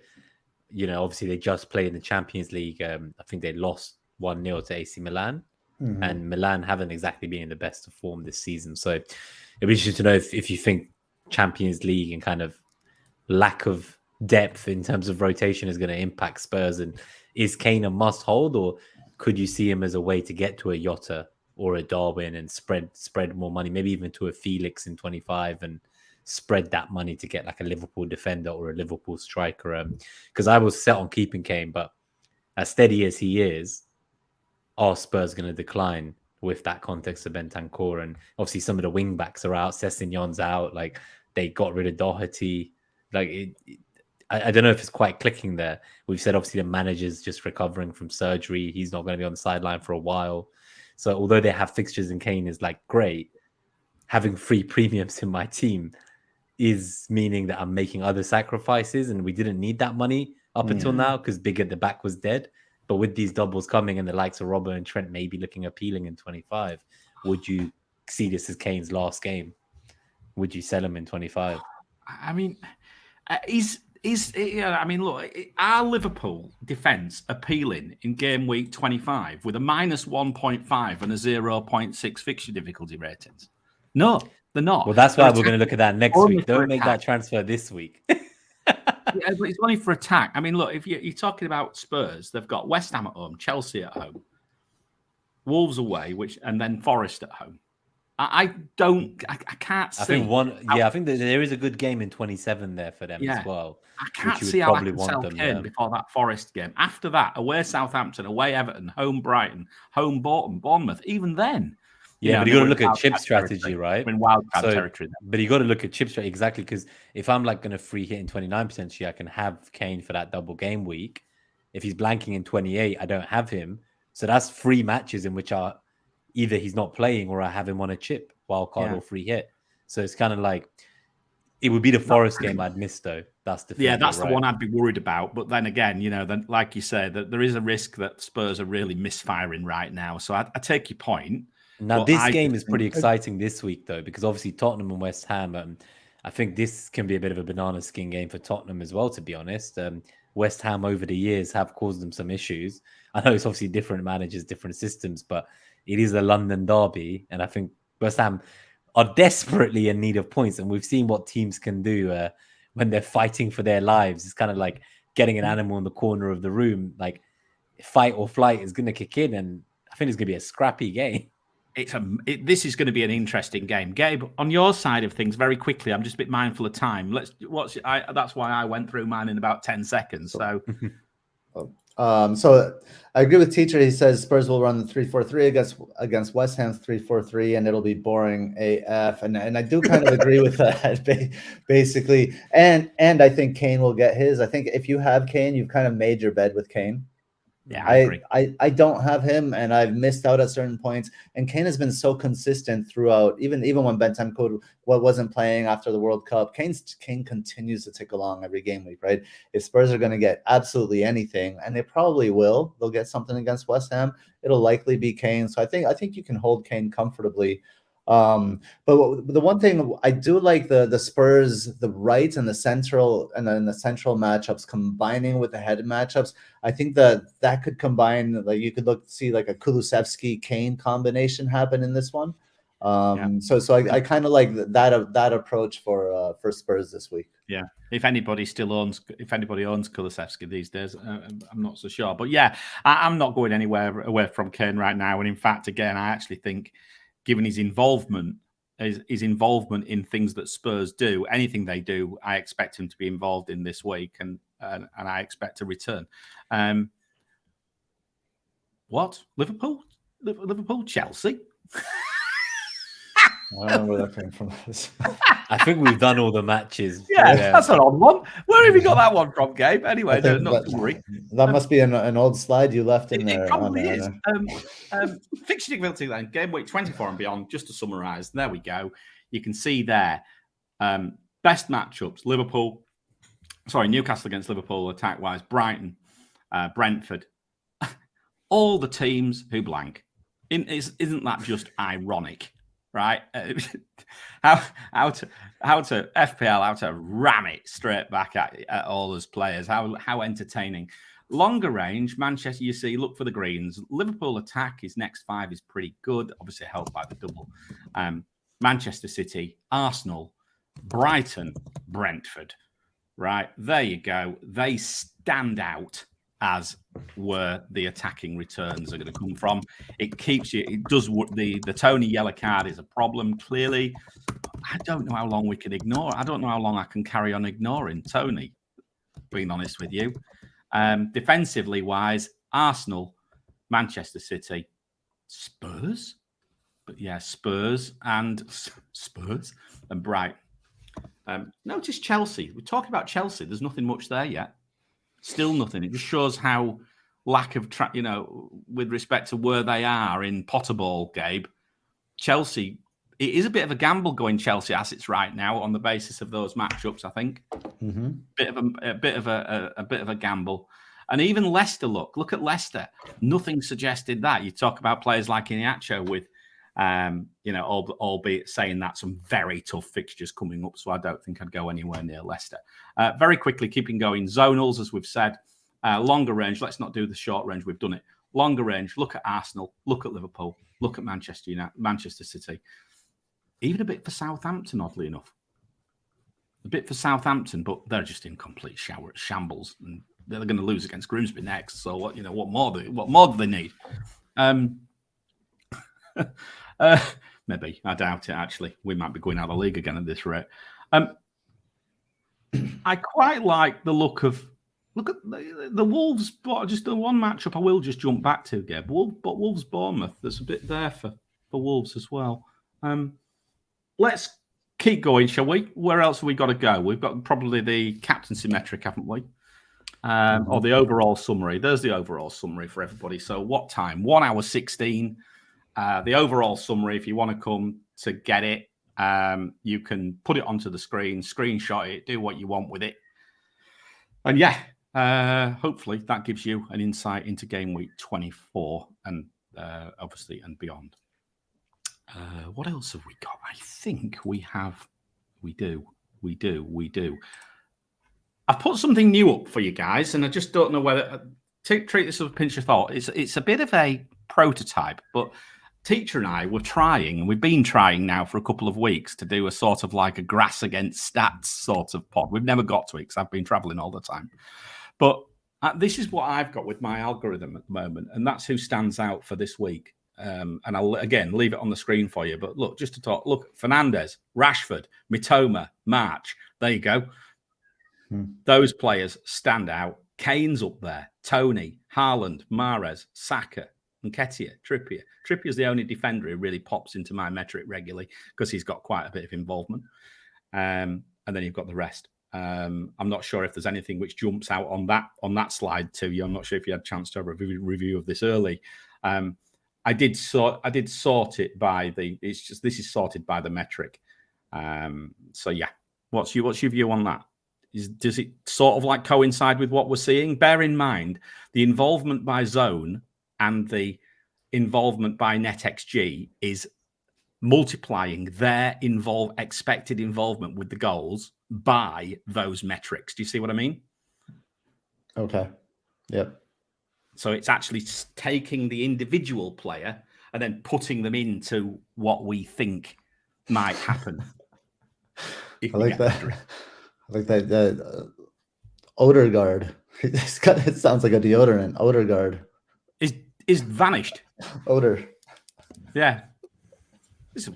you know, obviously they just played in the Champions League. I think they lost 1-0 to AC Milan, and Milan haven't exactly been in the best of form this season. So it'd be interesting to know if you think Champions League and kind of lack of depth in terms of rotation is going to impact Spurs, and is Kane a must hold, or could you see him as a way to get to a Jota or a Darwin and spread more money, maybe even to a Felix in 25 and spread that money to get like a Liverpool defender or a Liverpool striker. Because I was set on keeping Kane, but as steady as he is, are Spurs going to decline with that context of Bentancur? And obviously some of the wing backs are out. Sessegnon's out. Like they got rid of Doherty. Like I don't know if it's quite clicking there. We've said obviously the manager's just recovering from surgery. He's not going to be on the sideline for a while. So although they have fixtures in Kane is like great, having free premiums in my team is meaning that I'm making other sacrifices, and we didn't need that money up until now because Big at the back was dead. But with these doubles coming and the likes of Robbo and Trent maybe looking appealing in 25, would you see this as Kane's last game? Would you sell him in 25? I mean, I mean, look, are Liverpool defence appealing in game week 25 with a minus 1.5 and a 0.6 fixture difficulty ratings? No, they're not. Well, that's why we're going to look at that next week. Don't make that transfer this week. Yeah, but it's only for attack. I mean, look, if you're talking about Spurs, they've got West Ham at home, Chelsea at home, Wolves away, and then Forest at home. I can't see. I think that there is a good game in 27 there for them as well. I can't see how I can sell Kane before that Forest game. After that, away Southampton, away Everton, home Brighton, home Bournemouth. Even then, yeah, but you got to look at chip strategy, right? In wildcard territory. But you got to look at chip strategy exactly, because if I'm like going to free hit in 29%, I can have Kane for that double game week. If he's blanking in 28, I don't have him. So that's 3 matches in which either he's not playing or I have him on a chip, wildcard or free hit. So it's kind of like it would be the Forest game I'd miss though. That's the the one I'd be worried about. But then again, then like you say, that there is a risk that Spurs are really misfiring right now. So I take your point. Now this game is pretty exciting this week though, because obviously Tottenham and West Ham. I think this can be a bit of a banana skin game for Tottenham as well, to be honest. West Ham over the years have caused them some issues. I know it's obviously different managers, different systems, but it is a London derby, and I think West Ham are desperately in need of points. And we've seen what teams can do when they're fighting for their lives. It's kind of like getting an animal in the corner of the room. Like fight or flight is going to kick in, and I think it's going to be a scrappy game. This is going to be an interesting game. Gabe, on your side of things, very quickly, I'm just a bit mindful of time. That's why I went through mine in about 10 seconds. So. So I agree with Teacher. He says Spurs will run the 3-4-3 against West Ham's 3-4-3, and it'll be boring AF. And I do kind of agree with that, basically. And I think Kane will get his. I think if you have Kane, you've kind of made your bed with Kane. Yeah, I agree. I don't have him, and I've missed out at certain points. And Kane has been so consistent throughout, even when Bentancur wasn't playing after the World Cup. Kane continues to tick along every game week, right? If Spurs are going to get absolutely anything, and they probably will, they'll get something against West Ham. It'll likely be Kane. So I think you can hold Kane comfortably. But the one thing I do like the Spurs, the right and the central, and then the central matchups combining with the headed matchups. I think that could combine, like you could see like a Kulusevski Kane combination happen in this one. So I kind of like that approach for Spurs this week. Yeah, if anybody owns Kulusevski these days, I'm not so sure. But yeah, I'm not going anywhere away from Kane right now. And in fact, again, I actually think, given his involvement in things that Spurs do, anything they do, I expect him to be involved in this week, and I expect to return. What? Liverpool, Chelsea? I don't know where that came from. I think we've done all the matches. Yeah, that's an odd one. Where have you got that one from, Gabe? Anyway, not to worry. That must be an old slide you left in there. It probably is. Fixture Difficulty Rating, game week 24 and beyond, just to summarise. There we go. You can see there. Best matchups, Newcastle against Liverpool, attack-wise, Brighton, Brentford. All the teams who blank. Isn't that just ironic? Right, how to ram it straight back at all those players. How entertaining. Longer range, Manchester. You see, look for the greens. Liverpool attack. His next 5 is pretty good. Obviously helped by the double. Manchester City, Arsenal, Brighton, Brentford. Right there you go. They stand out as where the attacking returns are going to come from. It keeps you. It does. The Tony yellow card is a problem. Clearly, I don't know how long we can ignore. I don't know how long I can carry on ignoring Tony. Being honest with you, defensively wise, Arsenal, Manchester City, Spurs, but yeah, Spurs and Brighton. Notice Chelsea. We're talking about Chelsea. There's nothing much there yet. Still nothing. It just shows how lack of with respect to where they are in Potterball, Gabe. Chelsea, it is a bit of a gamble going Chelsea assets right now on the basis of those matchups. I think a bit of a gamble. And even Leicester, look at Leicester. Nothing suggested that. You talk about players like Iheanacho with, albeit saying that some very tough fixtures coming up. So I don't think I'd go anywhere near Leicester. Very quickly, keeping going. Zonals, as we've said, longer range. Let's not do the short range. We've done it. Longer range. Look at Arsenal. Look at Liverpool. Look at Manchester City. Even a bit for Southampton, oddly enough. A bit for Southampton, but they're just in complete shambles, and they're going to lose against Grimsby next. So what more do they need? Maybe. I doubt it, actually. We might be going out of the league again at this rate. I quite like the look at the Wolves, but just the one matchup I will just jump back to, Gabe. But Wolves Bournemouth, there's a bit there for Wolves as well. Let's keep going, shall we? Where else have we got to go? We've got probably the captaincy metric, haven't we? Or the overall summary. There's the overall summary for everybody. So what time? 1 hour 16. The overall summary, if you want to come to get it, you can put it onto the screen, screenshot it, do what you want with it. And yeah, hopefully that gives you an insight into game week 24 and obviously and beyond. What else have we got? I think we do. I've put something new up for you guys, and I just don't know whether treat this as a pinch of thought. It's a bit of a prototype, but Teacher and I were trying, and we've been trying now for a couple of weeks to do a sort of like a grass against stats sort of pod. We've never got to it because I've been traveling all the time. But this is what I've got with my algorithm at the moment, and that's who stands out for this week. And I'll, again, leave it on the screen for you. But look, just to talk, look, Fernandes, Rashford, Mitoma, March. There you go. Those players stand out. Kane's up there. Tony, Haaland, Mahrez, Saka, Nketiah, Trippier. Trippier's the only defender who really pops into my metric regularly because he's got quite a bit of involvement. And then you've got the rest. I'm not sure if there's anything which jumps out on that slide to you. I'm not sure if you had a chance to have a review of this early. I did sort it by this is sorted by the metric. So yeah, what's your view on that? Does it sort of like coincide with what we're seeing? Bear in mind the involvement by zone and the involvement by NetxG is multiplying their expected involvement with the goals by those metrics. Do you see what I mean? Okay. Yep. So it's actually taking the individual player and then putting them into what we think might happen. I like that. I like that. Odegaard. It sounds like a deodorant. Odegaard is vanished. Odor. Yeah.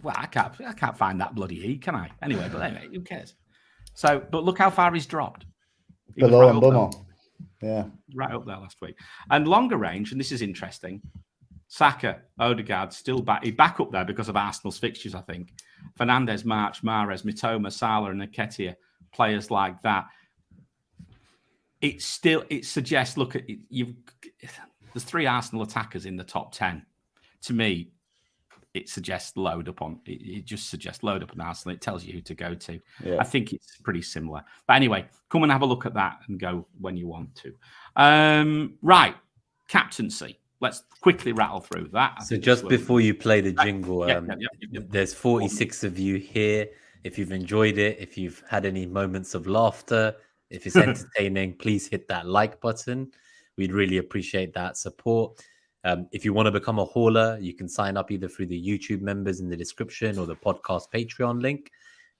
Well, I can't find that bloody E, can I? Anyway, who cares? So, but look how far he's dropped. Below and Bomo. Yeah. Right up there last week. And longer range, and this is interesting. Saka, Odegaard, still back. He's back up there because of Arsenal's fixtures, I think. Fernandes, March, Mahrez, Mitoma, Salah, and Nketiah, players like that. It suggests, look at there's 3 Arsenal attackers in the top 10. To me, it suggests load up on. It just suggests load up on Arsenal. It tells you who to go to. Yeah. I think it's pretty similar. But anyway, come and have a look at that and go when you want to. Right, captaincy. Let's quickly rattle through that. So just before you play the jingle, there's 46 of you here. If you've enjoyed it, if you've had any moments of laughter, if it's entertaining, please hit that like button. We'd really appreciate that support. If you want to become a hauler, you can sign up either through the YouTube members in the description or the podcast Patreon link.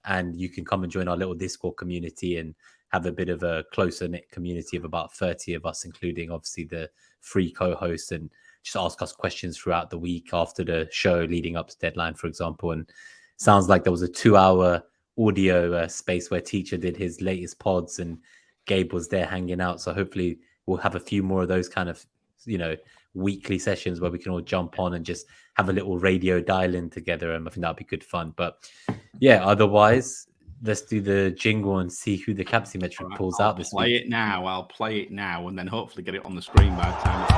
And you can come and join our little Discord community and have a bit of a closer knit community of about 30 of us, including obviously the 3 co-hosts, and just ask us questions throughout the week after the show leading up to deadline, for example. And sounds like there was a 2-hour audio space where Teacher did his latest pods and Gabe was there hanging out. So hopefully we'll have a few more of those kind of, weekly sessions where we can all jump on and just have a little radio dial-in together. And I think that'd be good fun. But yeah, otherwise, let's do the jingle and see who the captaincy metric pulls out this week. I'll play it now and then hopefully get it on the screen by the time it's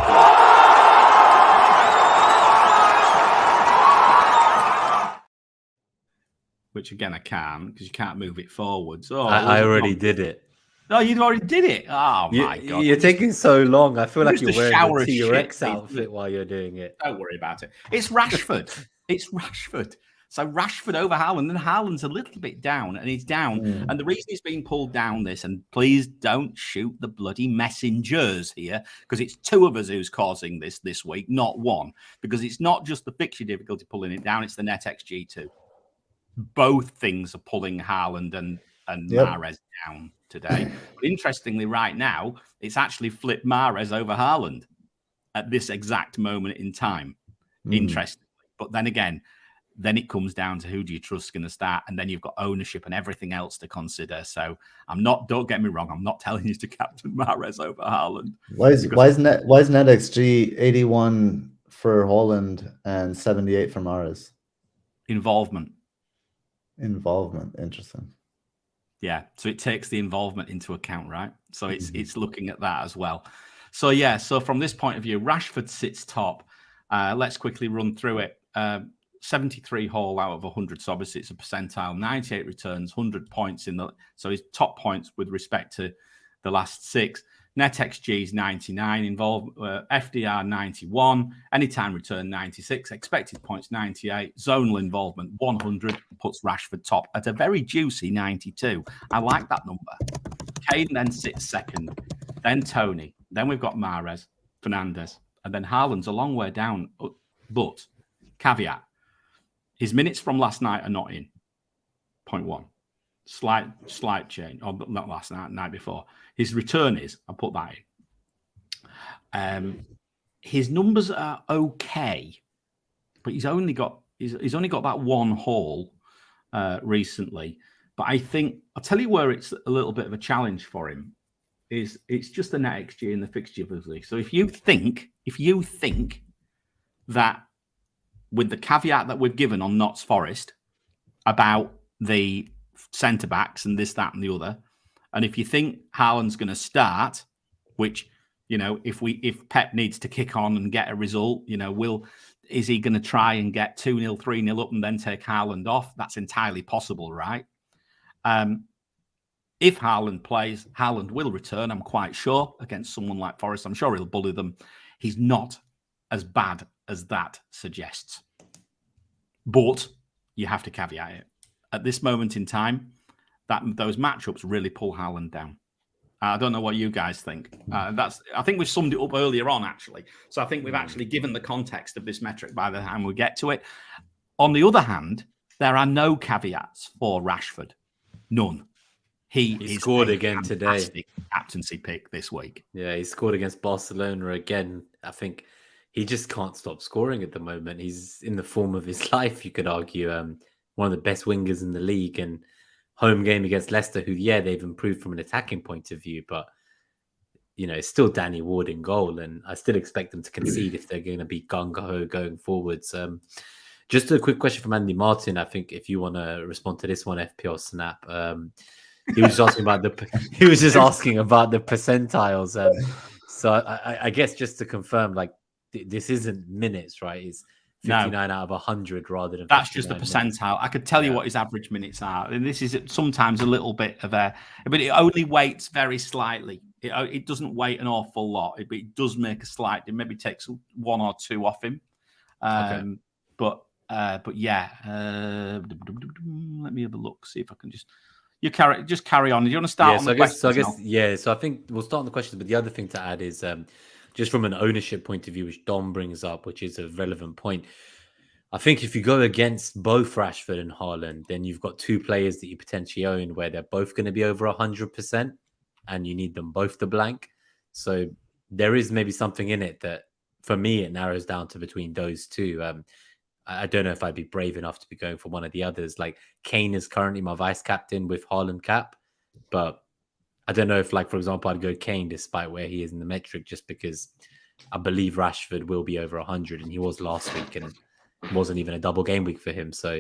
which again I can't, because you can't move it forwards. I already did it. No, you already did it. Oh my god! You're taking so long. I feel like you're wearing shower a of T-Rex shit. outfit while you're doing it. Don't worry about it. It's Rashford. It's Rashford. So Rashford over Haaland, and Haaland's a little bit down, and he's down. And the reason he's being pulled down this, and please don't shoot the bloody messengers here, because it's 2 of us who's causing this week, not 1. Because it's not just the fixture difficulty pulling it down, it's the NetxG too. Both things are pulling Haaland and Mahrez down today. But interestingly, right now, it's actually flipped Mahrez over Haaland at this exact moment in time. Interesting. But then again, then it comes down to who do you trust is going to start, and then you've got ownership and everything else to consider. So don't get me wrong, I'm not telling you to captain Mahrez over Haaland. Why is NetxG 81 for Haaland and 78 for Mahrez? Involvement. Interesting. Yeah, so it takes the involvement into account, right? So it's looking at that as well. So yeah, so from this point of view, Rashford sits top. Let's quickly run through it. 73 haul out of 100, so obviously it's a percentile. 98 returns, 100 points so his top points with respect to the last 6. NetxG is 99, FDR 91, anytime return 96, expected points 98, zonal involvement 100, puts Rashford top at a very juicy 92. I like that number. Kane then sits second, then Tony, then we've got Mahrez, Fernandes, and then Haaland's a long way down. But caveat, his minutes from last night are not in. Point 1. Slight change, or not last night, night before. His return is, I'll put that in. His numbers are okay, but he's only got that 1 haul recently. But I think I'll tell you where it's a little bit of a challenge for him is it's just the NetxG and the fixture difficulty. So if you think that with the caveat that we've given on Notts Forest about the centre backs and this, that, and the other, and if you think Haaland's going to start, which if Pep needs to kick on and get a result, is he going to try and get 2-0, 3-0 up and then take Haaland off? That's entirely possible, right? If Haaland plays, Haaland will return, I'm quite sure, against someone like Forest. I'm sure he'll bully them. He's not as bad as that suggests. But you have to caveat it. At this moment in time, those matchups really pull Haaland down. I don't know what you guys think. I think we've summed it up earlier on, actually. So I think we've actually given the context of this metric by the time we get to it. On the other hand, there are no caveats for Rashford. None. He scored again today. Captaincy pick this week. Yeah, he scored against Barcelona again. I think he just can't stop scoring at the moment. He's in the form of his life, you could argue. One of the best wingers in the league, and home game against Leicester, who, they've improved from an attacking point of view, but, it's still Danny Ward in goal, and I still expect them to concede if they're going to be gung-ho going forwards. Just a quick question from Andy Martin. I think if you want to respond to this one, FPL Snap, he was just asking about the percentiles. So I guess just to confirm, this isn't minutes, right? It's 59 out of 100 rather than. That's just a percentile. I could tell you what his average minutes are, and this is sometimes a little bit of but it only weights very slightly. It doesn't weight an awful lot, but it does make a slight. It maybe takes 1 or 2 off him. Okay. But yeah. Let me have a look. See if I can just carry on. Do you want to start on the questions? So I think we'll start on the questions. But the other thing to add is just from an ownership point of view, which Dom brings up, which is a relevant point. I think if you go against both Rashford and Haaland, then you've got two players that you potentially own where they're both going to be over 100%, and you need them both to blank. So there is maybe something in it that, for me, it narrows down to between those two. I don't know if I'd be brave enough to be going for one of the others. Like, Kane is currently my vice captain with Haaland cap, but I don't know if, like, for example, I'd go Kane despite where he is in the metric, just because I believe Rashford will be over 100, and he was last week, and it wasn't even a double game week for him. So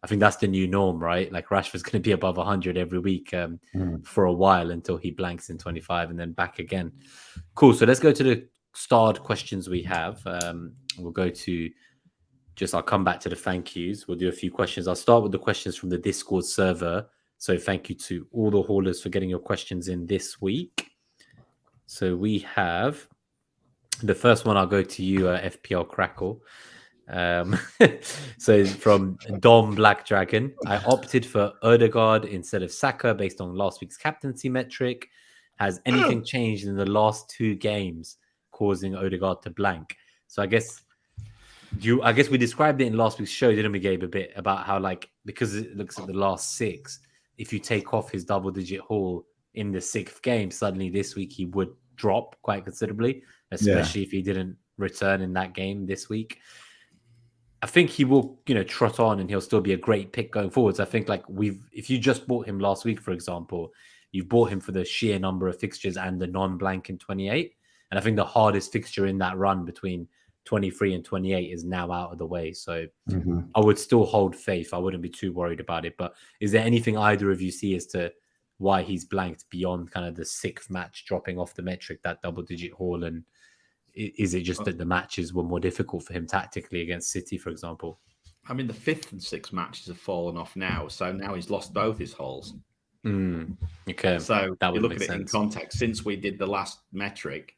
I think that's the new norm, right? Like, Rashford's going to be above 100 every week for a while until he blanks in 25 and then back again. Cool. So let's go to the starred questions we have. We'll go to I'll come back to the thank yous. We'll do a few questions. I'll start with the questions from the Discord server. So thank you to all the haulers for getting your questions in this week. So we have the first one. I'll go to you, FPL Crackle. So from Dom Black Dragon, I opted for Odegaard instead of Saka based on last week's captaincy metric. Has anything changed in the last two games causing Odegaard to blank? So I guess we described it in last week's show, didn't we, Gabe, a bit about how, like, because it looks at the last six, if you take off his double-digit haul in the sixth game, suddenly this week he would drop quite considerably, especially if he didn't return in that game this week. I think he will, trot on, and he'll still be a great pick going forwards. I think, like, if you just bought him last week, for example, you've bought him for the sheer number of fixtures and the non-blank in 28. And I think the hardest fixture in that run between 23 and 28 is now out of the way. So I would still hold faith. I wouldn't be too worried about it. But is there anything either of you see as to why he's blanked beyond kind of the sixth match dropping off the metric, that double-digit haul? And is it just that the matches were more difficult for him tactically against City, for example? I mean, the fifth and sixth matches have fallen off now. So now he's lost both his hauls. Okay. So that you look at it in context. Since we did the last metric,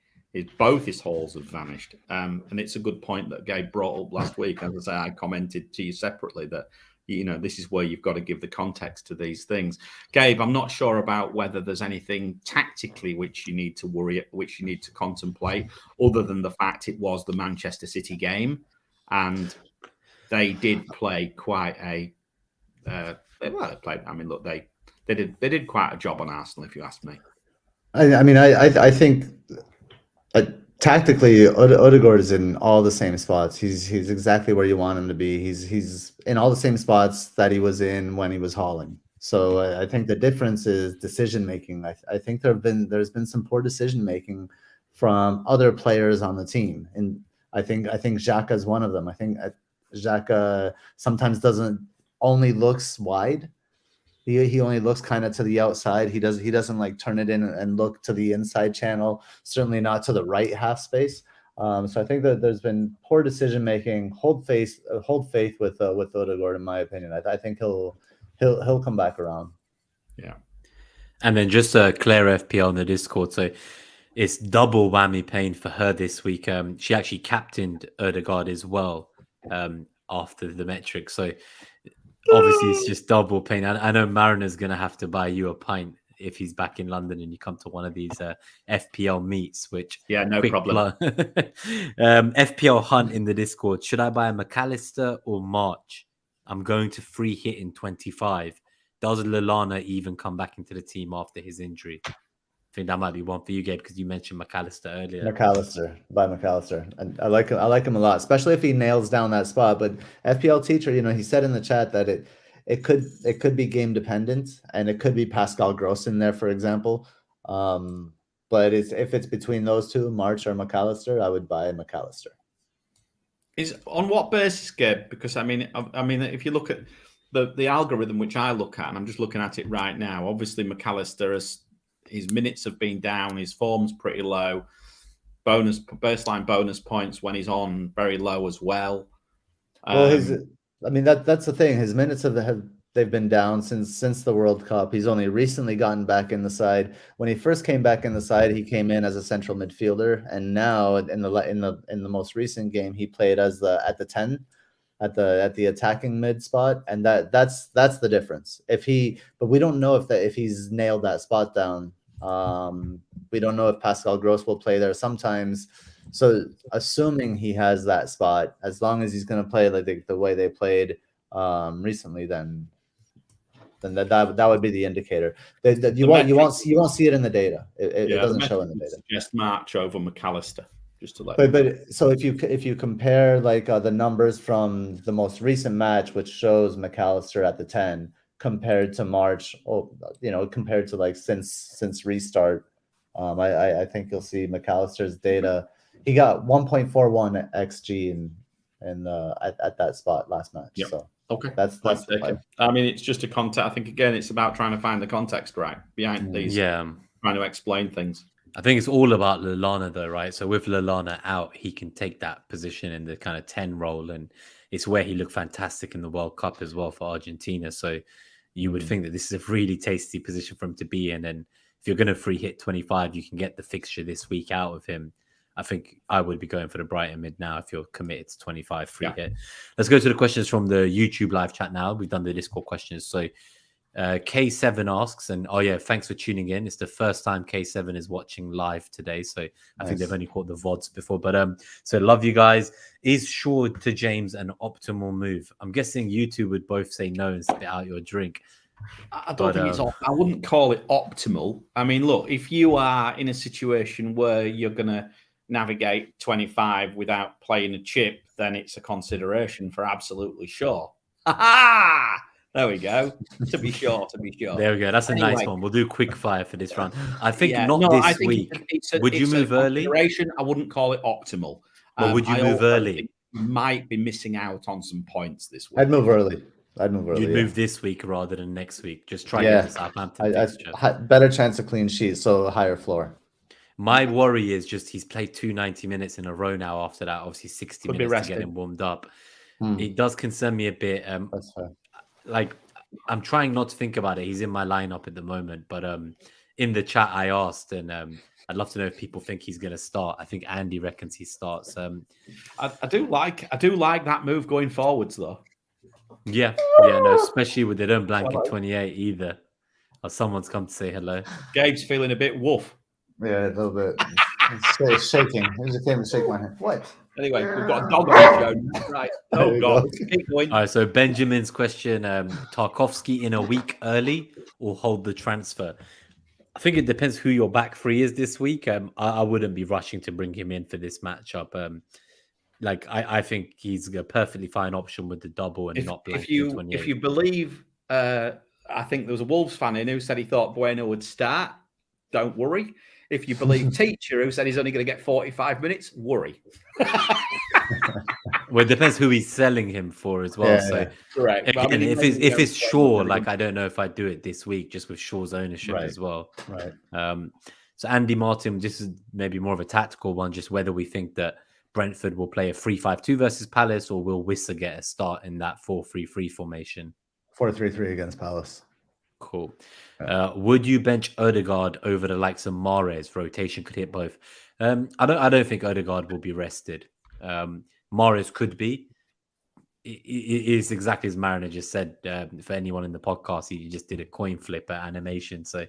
both his hauls have vanished. And it's a good point that Gabe brought up last week. As I say, I commented to you separately that, this is where you've got to give the context to these things. Gabe, I'm not sure about whether there's anything tactically which you need to worry, which you need to contemplate, other than the fact it was the Manchester City game. And they did play quite a, they did quite a job on Arsenal, if you ask me. I think tactically, Odegaard is in all the same spots. He's exactly where you want him to be. He's in all the same spots that he was in when he was hauling. So I think the difference is decision making. I think there's been some poor decision making from other players on the team, and I think Xhaka is one of them. I think Xhaka sometimes only looks wide. He only looks kind of to the outside. He doesn't like turn it in and look to the inside channel. Certainly not to the right half space. So I think that there's been poor decision making. Hold faith with Odegaard, in my opinion. I think he'll come back around. Yeah. And then just Claire FPL on the Discord. So it's double whammy pain for her this week. She actually captained Odegaard as well after the metric. So obviously, it's just double pain. I know Mariner's going to have to buy you a pint if he's back in London and you come to one of these FPL meets, which... Yeah, no problem. FPL Hunt in the Discord. Should I buy a McAllister or March? I'm going to free hit in 25. Does Lallana even come back into the team after his injury? I think that might be one for you, Gabe, because you mentioned McAllister earlier. McAllister. And I like him a lot, especially if he nails down that spot. But FPL Teacher, he said in the chat that it could be game dependent, and it could be Pascal Gross in there, for example. But if it's between those two, March or McAllister, I would buy McAllister. Is on what basis, Gabe? Because I mean, if you look at the algorithm which I look at, and I'm just looking at it right now, obviously McAllister his minutes have been down, his form's pretty low. Baseline bonus points when he's on very low as well. That's the thing. His minutes they've been down since the World Cup. He's only recently gotten back in the side. When he first came back in the side, he came in as a central midfielder, and now in the most recent game, he played as at the 10. At the attacking mid spot, and that's the difference. But we don't know if he's nailed that spot down We don't know if Pascal Gross will play there sometimes. So assuming he has that spot, as long as he's going to play like the way they played recently, then that would be the indicator. You won't see it in the data. It doesn't show in the data. Just March over McAllister. Just to let but so if you compare like the numbers from the most recent match, which shows McAllister at the 10, compared to March, compared to like since restart, I think you'll see McAllister's data. He got 1.41 XG at that spot last match. Yep. So okay, that's the play. I mean, it's just a context. I think again, it's about trying to find the context right behind these. Yeah, trying to explain things. I think it's all about Lallana though, right? So with Lallana out, he can take that position in the kind of 10 role, and it's where he looked fantastic in the World Cup as well for Argentina. So you would think that this is a really tasty position for him to be in. And if you're going to free hit 25, you can get the fixture this week out of him. I think I would be going for the Brighton mid now if you're committed to 25 free hit. Let's go to the questions from the YouTube live chat now. We've done the Discord questions. So K7 asks, and thanks for tuning in. It's the first time K7 is watching live today, so I think they've only caught the VODs before. But so love you guys. Is Shaw to James an optimal move? I'm guessing you two would both say no and spit out your drink. I don't think it's. I wouldn't call it optimal. I mean, look, if you are in a situation where you're going to navigate 25 without playing a chip, then it's a consideration for absolutely sure. There we go. To be sure. There we go. That's a nice one. We'll do quick fire for this round. I think this week. Would you move early? I wouldn't call it optimal. But would you move early? You might be missing out on some points this week. I'd move early. You'd move this week rather than next week. Just try to get the Southampton fixture. Better chance of clean sheet, so a higher floor. My worry is just he's played 290 minutes in a row now. After that, obviously 60 minutes to get him warmed up. It does concern me a bit. That's fair. Like, I'm trying not to think about it. He's in my lineup at the moment, but in the chat I asked, and I'd love to know if people think he's going to start. I think Andy reckons he starts. I do like that move going forwards, though. Yeah, no, especially with they don't blanket 28 either. Or someone's come to say hello. Gabe's feeling a bit woof. Yeah, a little bit. It's shaking. It just came to shake my hand. What? Anyway, we've got a dog on the show. Right. Oh, God. Keep going. All right, so Benjamin's question, Tarkovsky in a week early or hold the transfer? I think it depends who your back three is this week. I wouldn't be rushing to bring him in for this matchup. I think he's a perfectly fine option with the double and not blank. If you believe, I think there was a Wolves fan in who said he thought Bueno would start. Don't worry. If you believe Teacher, who said he's only going to get 45 minutes, worry. Well, it depends who he's selling him for as well. Correct. Again, I mean, if it's Shaw, I don't know if I'd do it this week just with Shaw's ownership as well. Right. So Andy Martin, this is maybe more of a tactical one, just whether we think that Brentford will play a 3-5-2 versus Palace, or will Wissa get a start in that 4-3-3 formation? 4-3-3 against Palace. Cool. Would you bench Odegaard over the likes of Mahrez? Rotation could hit both. I don't think Odegaard will be rested. Mahrez could be. It is exactly as Mariner just said. For anyone in the podcast, he just did a coin flip animation. So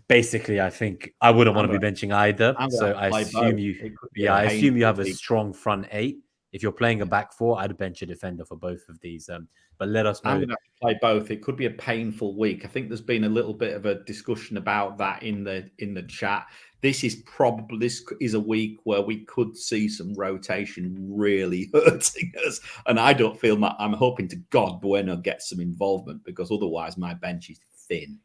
basically, I think I wouldn't want to be benching either. So I assume you have a strong front eight. If you're playing a back four, I'd bench a defender for both of these. But let us know. I'm going to have to play both. It could be a painful week. I think there's been a little bit of a discussion about that in the chat. This is a week where we could see some rotation really hurting us. And I don't feel I'm hoping to God Bueno gets some involvement, because otherwise my bench is thin.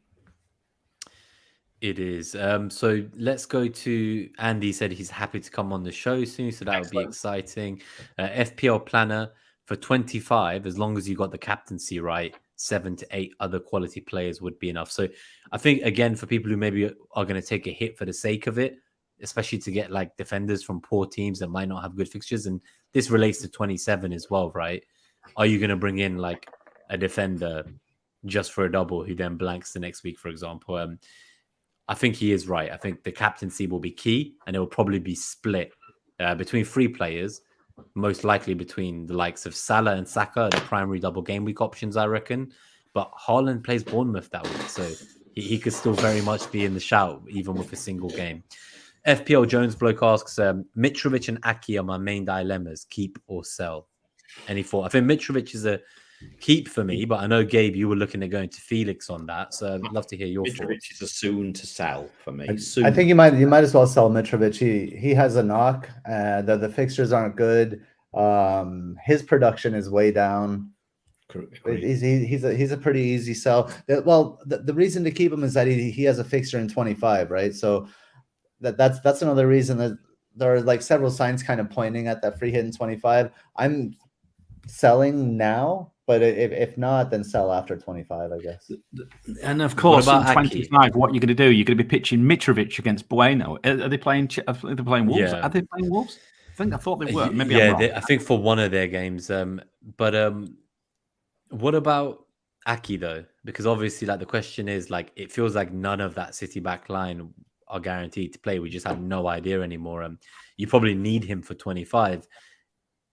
It is. So let's go to Andy. Said he's happy to come on the show soon, so that would be exciting. FPL planner for 25, as long as you got the captaincy right, 7 to 8 other quality players would be enough. So I think, again, for people who maybe are going to take a hit for the sake of it, especially to get like defenders from poor teams that might not have good fixtures, and this relates to 27 as well, right? Are you going to bring in like a defender just for a double who then blanks the next week, for example? I think he is right. I think the captaincy will be key, and it will probably be split between 3 players, most likely between the likes of Salah and Saka, the primary double game week options, I reckon. But Haaland plays Bournemouth that week, so he could still very much be in the shout, even with a single game. FPL Jones bloke asks, Mitrovic and Aki are my main dilemmas, keep or sell. Any thought? I think Mitrovic is a keep for me, but I know, Gabe, you were looking at going to Felix on that, so I'd love to hear your Mitrovic thoughts. is a soon to sell for me. I think you might as well sell Mitrovic. He has a knock. The fixtures aren't good. His production is way down. He's a pretty easy sell. Well, the reason to keep him is that he has a fixture in 25, right? So that's another reason that there are like several signs kind of pointing at that free hit in 25. I'm selling now, but if not, then sell after 25, I guess. And of course, What about in 25, what you're going to do? You're going to be pitching Mitrovic against Bueno. Are they playing? Are they playing Wolves? Yeah. Are they playing Wolves? I thought they were. Maybe I'm wrong. I think for one of their games. But what about Aki though? Because obviously, like the question is, like it feels like none of that City back line are guaranteed to play. We just have no idea anymore. You probably need him for 25.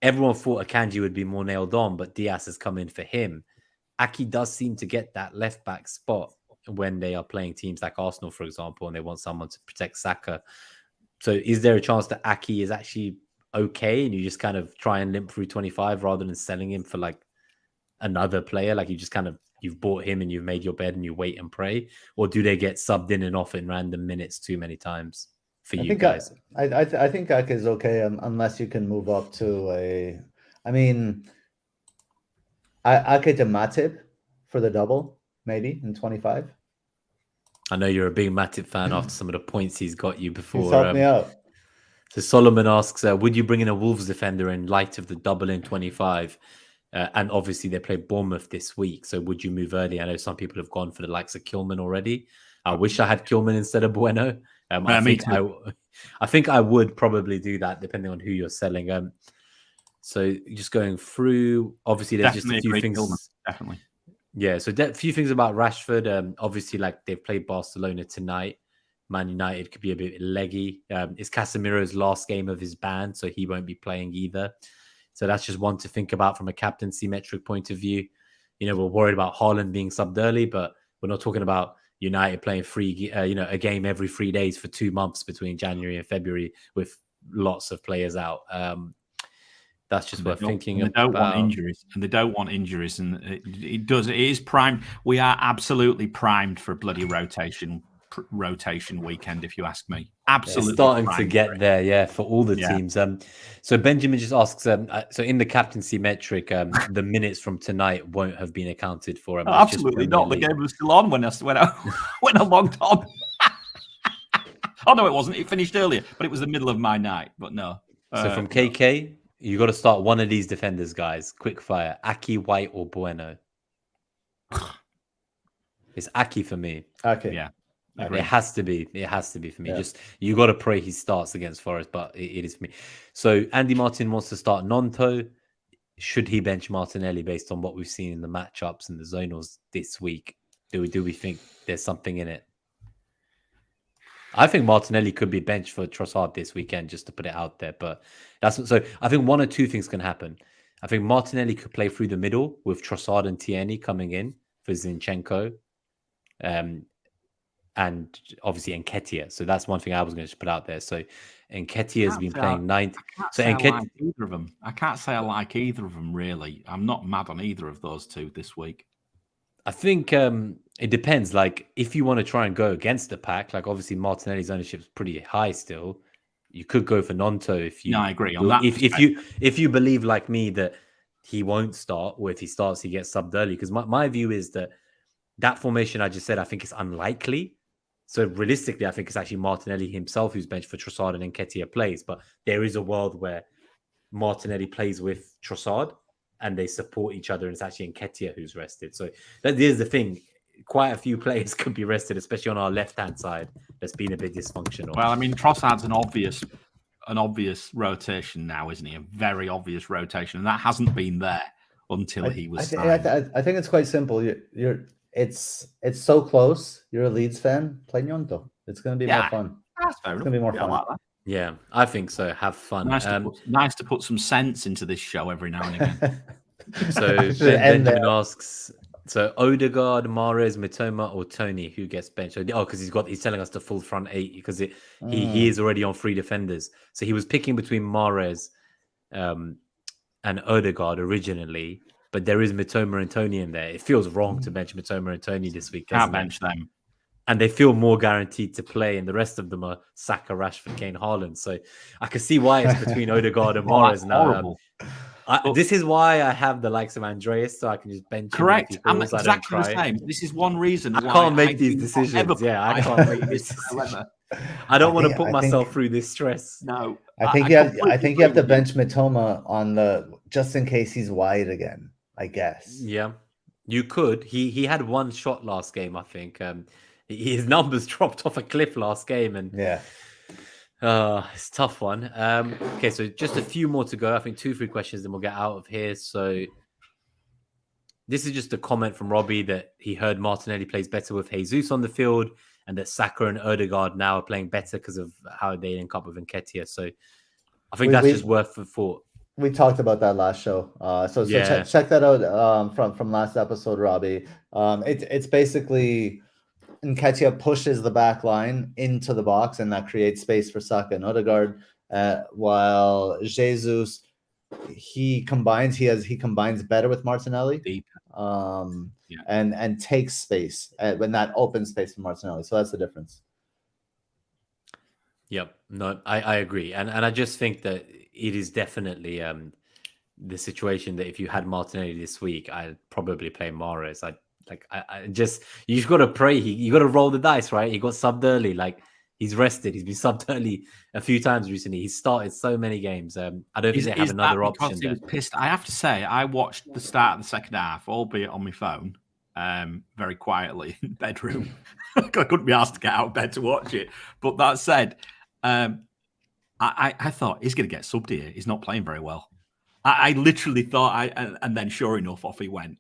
Everyone thought Akanji would be more nailed on, but Diaz has come in for him. Aki does seem to get that left back spot when they are playing teams like Arsenal, for example, and they want someone to protect Saka. So is there a chance that Aki is actually okay and you just kind of try and limp through 25 rather than selling him for like another player? Like you've bought him and you've made your bed and you wait and pray? Or do they get subbed in and off in random minutes too many times for you guys? I think Ake is okay unless you can move up to Ake to Matip for the double, maybe in 25. I know you're a big Matip fan after some of the points he's got you before. He's helped me out. So Solomon asks, would you bring in a Wolves defender in light of the double in 25? And obviously they play Bournemouth this week. So would you move early? I know some people have gone for the likes of Kilman already. I wish I had Kilman instead of Bueno. I think I would probably do that depending on who you're selling. So just going through, obviously there's Definitely just a few things. Kilman. Definitely. Yeah, so a few things about Rashford. Obviously, like they've played Barcelona tonight. Man United could be a bit leggy. It's Casemiro's last game of his ban, so he won't be playing either. So that's just one to think about from a captaincy metric point of view. You know, we're worried about Haaland being subbed early, but we're not talking about United playing a game every 3 days for 2 months between January and February with lots of players out. That's just worth thinking about. They don't want injuries, and it is primed. We are absolutely primed for a bloody rotation weekend, if you ask me. Absolutely, it's starting to get there, yeah, for all the teams. So Benjamin just asks, so in the captaincy metric, the minutes from tonight won't have been accounted for. Absolutely not. The game was still on when I logged on. Oh no, it wasn't. It finished earlier, but it was the middle of my night. But no. So from KK. You got to start one of these defenders, guys. Quick fire. Aki, White, or Bueno? It's Aki for me. Okay. Yeah. It has to be. It has to be for me. Yeah. Just you got to pray he starts against Forest, but it is for me. So Andy Martin wants to start Nonto. Should he bench Martinelli based on what we've seen in the matchups and the zonals this week? Do we think there's something in it? I think Martinelli could be benched for Trossard this weekend, just to put it out there. But so I think one or two things can happen. I think Martinelli could play through the middle with Trossard and Tierney coming in for Zinchenko, and obviously Nketiah. So that's one thing I was going to put out there. So Nketiah has been playing 90. So I like either of them. I can't say I like either of them really. I'm not mad on either of those two this week. I think it depends. Like, if you want to try and go against the pack, like obviously Martinelli's ownership is pretty high still. You could go for Nonto if you. No, I agree on that. If you believe like me that he won't start, or if he starts, he gets subbed early. Because my view is that formation I just said, I think it's unlikely. So realistically, I think it's actually Martinelli himself who's benched for Trossard and Nketiah plays. But there is a world where Martinelli plays with Trossard and they support each other, and it's actually Nketiah who's rested. So that is the thing. Quite a few players could be rested, especially on our left-hand side. That's been a bit dysfunctional. Well, I mean, Trossard's an obvious rotation now, isn't he? A very obvious rotation, and that hasn't been there until he was. I think it's quite simple. It's so close. You're a Leeds fan. Play Nonto. It's going to be more fun. That's fair enough. It's going to be more fun. Like that. Yeah, I think so. Have fun. Nice to put some sense into this show every now and again. So Benjamin asks, So Odegaard, Mahrez, Mitoma, or Tony, who gets benched? Oh, because he's telling us the full front eight because he is already on 3 defenders. So he was picking between Mahrez and Odegaard originally, but there is Mitoma and Tony in there. It feels wrong to bench Mitoma and Tony this week. Can't bench them. And they feel more guaranteed to play, and the rest of them are Saka, Rashford, Kane, Haaland. So I can see why it's between Odegaard and Mahrez now. This is why I have the likes of Andreas, so I can just bench him. Correct. I'm exactly the same. This is one reason I can't make these decisions. I can't make this decision. I don't want to put myself through this stress. No, I think you have to bench Mitoma on just in case he's wide again. I guess. Yeah, you could. He had 1 shot last game. I think his numbers dropped off a cliff last game, and it's a tough one. Okay, so just a few more to go. I think 2-3 questions, then we'll get out of here. So this is just a comment from Robbie that he heard Martinelli plays better with Jesus on the field, and that Saka and Odegaard now are playing better because of how they link up with Nketiah. So I think that's just worth the thought. We talked about that last show. So check that out from last episode, Robbie. It's basically Nketiah pushes the back line into the box, and that creates space for Saka and Odegaard, while Jesus he combines better with Martinelli. And takes space when that opens space for Martinelli. So that's the difference. Yep. No, I agree. And I just think that it is definitely the situation that if you had Martinelli this week, I'd probably play Mahrez. You just got to pray. You got to roll the dice, right? He got subbed early. Like, he's rested. He's been subbed early a few times recently. He's started so many games. I don't think they have another option. He was pissed. I have to say, I watched the start of the second half, albeit on my phone, very quietly in the bedroom. I couldn't be asked to get out of bed to watch it. But that said, I thought he's going to get subbed here. He's not playing very well. I literally thought, and then sure enough, off he went.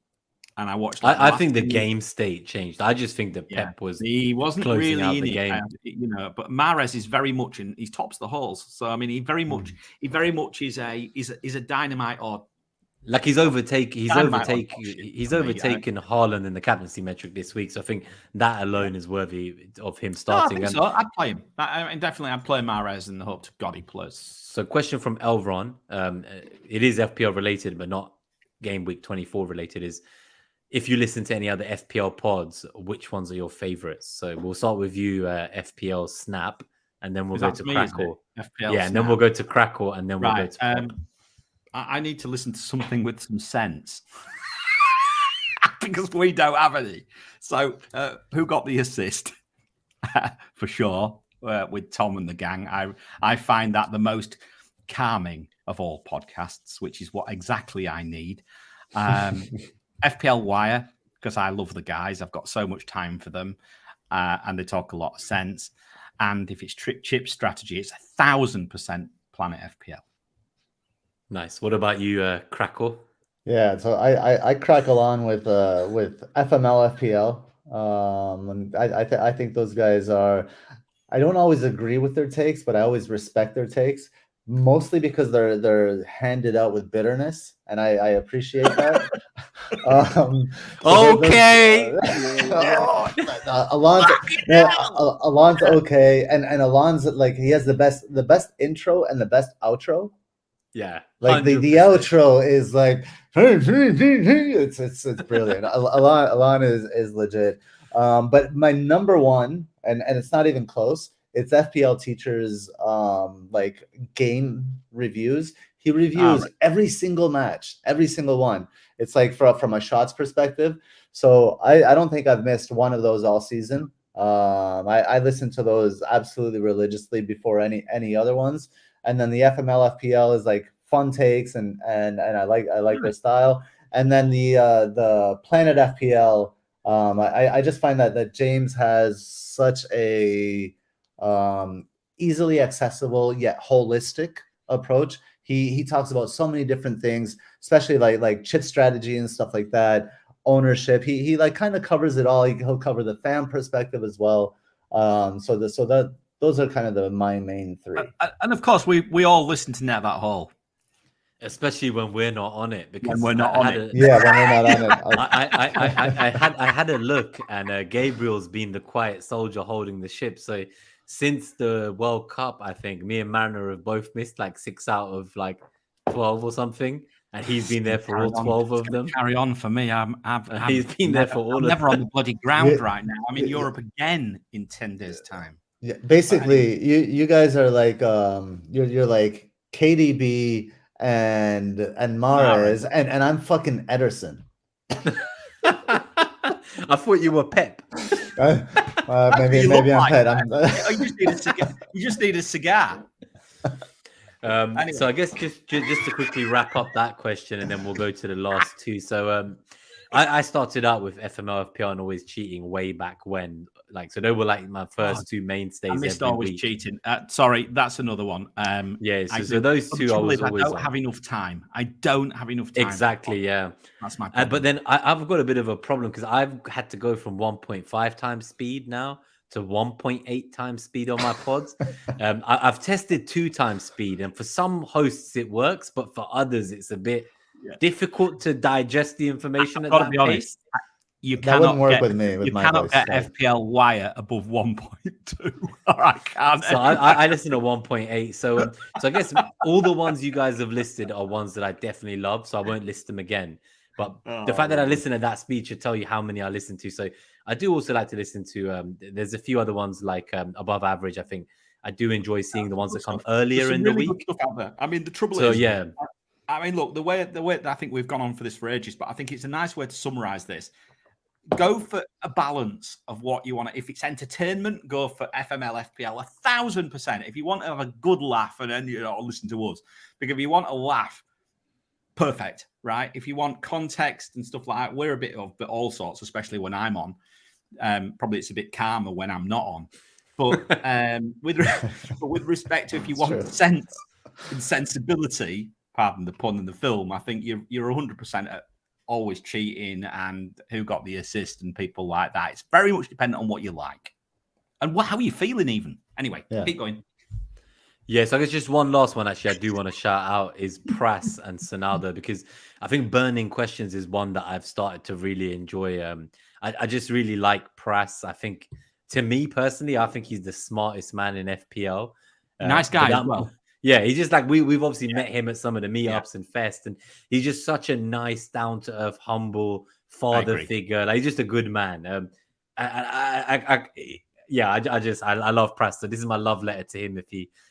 And I watched. I think the game state changed. I just think that Pep he wasn't really out in the game. But Mahrez is very much in. He tops the halls. So I mean, he very much is a dynamite or. Like he's overtaken Haaland in the captaincy metric this week. So I think that alone is worthy of him starting. I think so. I'd play him. I'd play Mahrez in the hope to God he plays. So question from Elvron. It is FPL related, but not Game Week 24 related. Is if you listen to any other FPL pods, which ones are your favorites? So we'll start with you, FPL Snap, and then we'll go to Crackle. And then we'll go to Crackle, and then we'll go to I need to listen to something with some sense because we don't have any. So who got the assist? For sure, with Tom and the gang. I find that the most calming of all podcasts, which is what exactly I need. FPL Wire, because I love the guys. I've got so much time for them, and they talk a lot of sense. And if it's chip strategy, it's 1,000% Planet FPL. Nice. What about you, Crackle? Yeah, so I crackle on with FML FPL. And I think those guys are. I don't always agree with their takes, but I always respect their takes, mostly because they're handed out with bitterness, and I appreciate that. Okay. Alon's okay, and Alon's like he has the best intro and the best outro. Yeah, like the outro is like it's brilliant. Alon is legit. But my number one, and it's not even close, it's FPL Teacher's like game reviews. He reviews every single match, every single one. It's like from a shots perspective. So I don't think I've missed one of those all season. I listen to those absolutely religiously before any other ones. And then the FML FPL is like fun takes and I like their style. And then the Planet FPL, I just find that James has such a easily accessible yet holistic approach. He talks about so many different things, especially like chip strategy and stuff like that, ownership. He like kind of covers it all. He'll cover the fan perspective as well. Those are kind of my main three. And of course, we all listen to Net That Haul. especially when we're not on it, because When we're not on it. Yeah, when we're not on it. I had a look, and Gabriel's been the quiet soldier holding the ship. So since the World Cup, I think me and Mariner have both missed like 6 out of like 12 or something, and he's been there for all 12 of them. Carry on for me. He's been there for all I'm of never on them. the bloody ground right now. I'm in Europe again in 10 days' time. Yeah, basically, you guys are like you're like KDB and Mahrez, and I'm fucking Ederson. I thought you were Pep. Maybe I'm Pep. You just need a cigar. Anyway. So I guess just to quickly wrap up that question, and then we'll go to the last two. So I started out with FML FPL and always cheating way back when, like, so they were like my first two mainstays. I missed always cheating. Sorry, that's another one. Yeah, so those two I was always. I don't have enough time. I don't have enough time. Exactly, yeah. That's my problem. But then I've got a bit of a problem because I've had to go from 1.5 times speed now to 1.8 times speed on my pods. I've tested 2 times speed, and for some hosts it works, but for others it's a bit difficult to digest the information at that pace. You that cannot work get, with me. With you my cannot voice, get so. FPL wire above 1.2. All right, can't. So I listen to 1.8. So I guess all the ones you guys have listed are ones that I definitely love. So I won't list them again. But the fact that I listen at that speed should tell you how many I listen to. So I do also like to listen to. There's a few other ones like above average. I think I do enjoy seeing the ones that come earlier in the week. Stuff out there. I mean, the trouble is, I mean, look, the way I think we've gone on for this for ages, but I think it's a nice way to summarize this. Go for a balance of what you want. If it's entertainment, go for FML FPL 1000%. If you want to have a good laugh, and then listen to us, because if you want a laugh, perfect, right? If you want context and stuff like that, we're a bit of all sorts, especially when I'm on. Probably it's a bit calmer when I'm not on. But with respect to if you want sense and sensibility, pardon the pun in the film, I think you're 100% at always cheating and who got the assist and people like that. It's very much dependent on what you like and how are you feeling even. Anyway, keep going. Yeah, so I guess just one last one actually I do want to shout out is Pras and Sonaldo, because I think Burning Questions is one that I've started to really enjoy. I just really like Pras. I think, to me personally, I think he's the smartest man in FPL. Nice guy as well. Yeah, he's just like, we've obviously met him at some of the meetups and fest, and he's just such a nice, down-to-earth, humble father figure. Like, he's just a good man. I love Pras. So this is my love letter to him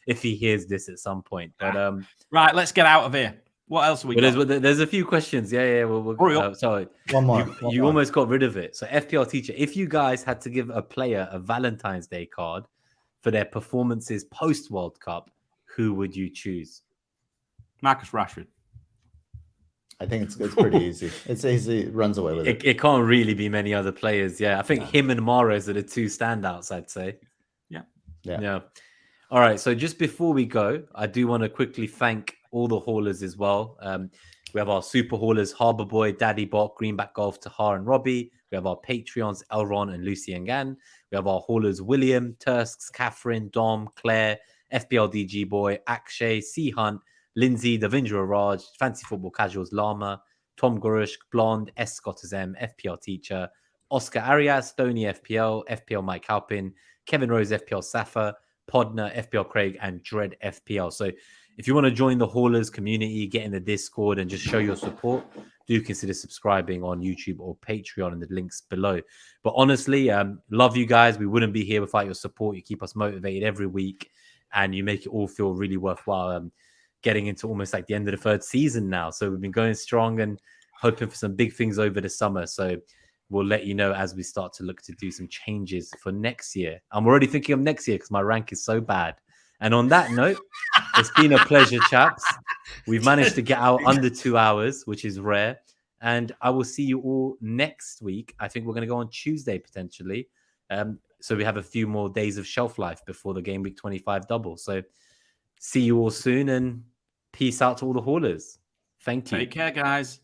if he hears this at some point. But right, let's get out of here. What else are we got? There's a few questions. Yeah. Sorry. One more. You almost got rid of it. So FPL teacher, if you guys had to give a player a Valentine's Day card for their performances post World Cup, who would you choose? Marcus Rashford. I think it's pretty easy. It's easy. Runs away with it. It can't really be many other players. Yeah, I think him and Mahrez are the two standouts, I'd say. Yeah. All right. So just before we go, I do want to quickly thank all the haulers as well. We have our super haulers, Harbour Boy, Daddy Bot, Greenback Golf, Tahar and Robbie. We have our Patreons, Elron and Lucy and Gan. We have our haulers, William, Tursks, Catherine, Dom, Claire, FPL DG Boy, Akshay, C Hunt, Lindsay, Davindra Raj, Fancy Football Casuals, Lama, Tom Gorushk, Blonde, S. Scott as M, FPL Teacher, Oscar Arias, Stoney FPL Mike Halpin, Kevin Rose, FPL Safa, Podner, FPL Craig, and Dread FPL. So if you want to join the haulers community, get in the Discord and just show your support, do consider subscribing on YouTube or Patreon in the links below. But honestly, love you guys. We wouldn't be here without your support. You keep us motivated every week, and you make it all feel really worthwhile. Getting into almost like the end of the 3rd season now. So we've been going strong and hoping for some big things over the summer. So we'll let you know as we start to look to do some changes for next year. I'm already thinking of next year because my rank is so bad. And on that note, it's been a pleasure, chaps. We've managed to get out under 2 hours, which is rare. And I will see you all next week. I think we're going to go on Tuesday, potentially. So we have a few more days of shelf life before the Game Week 25 double. So see you all soon, and peace out to all the haulers. Thank you. Take care, guys.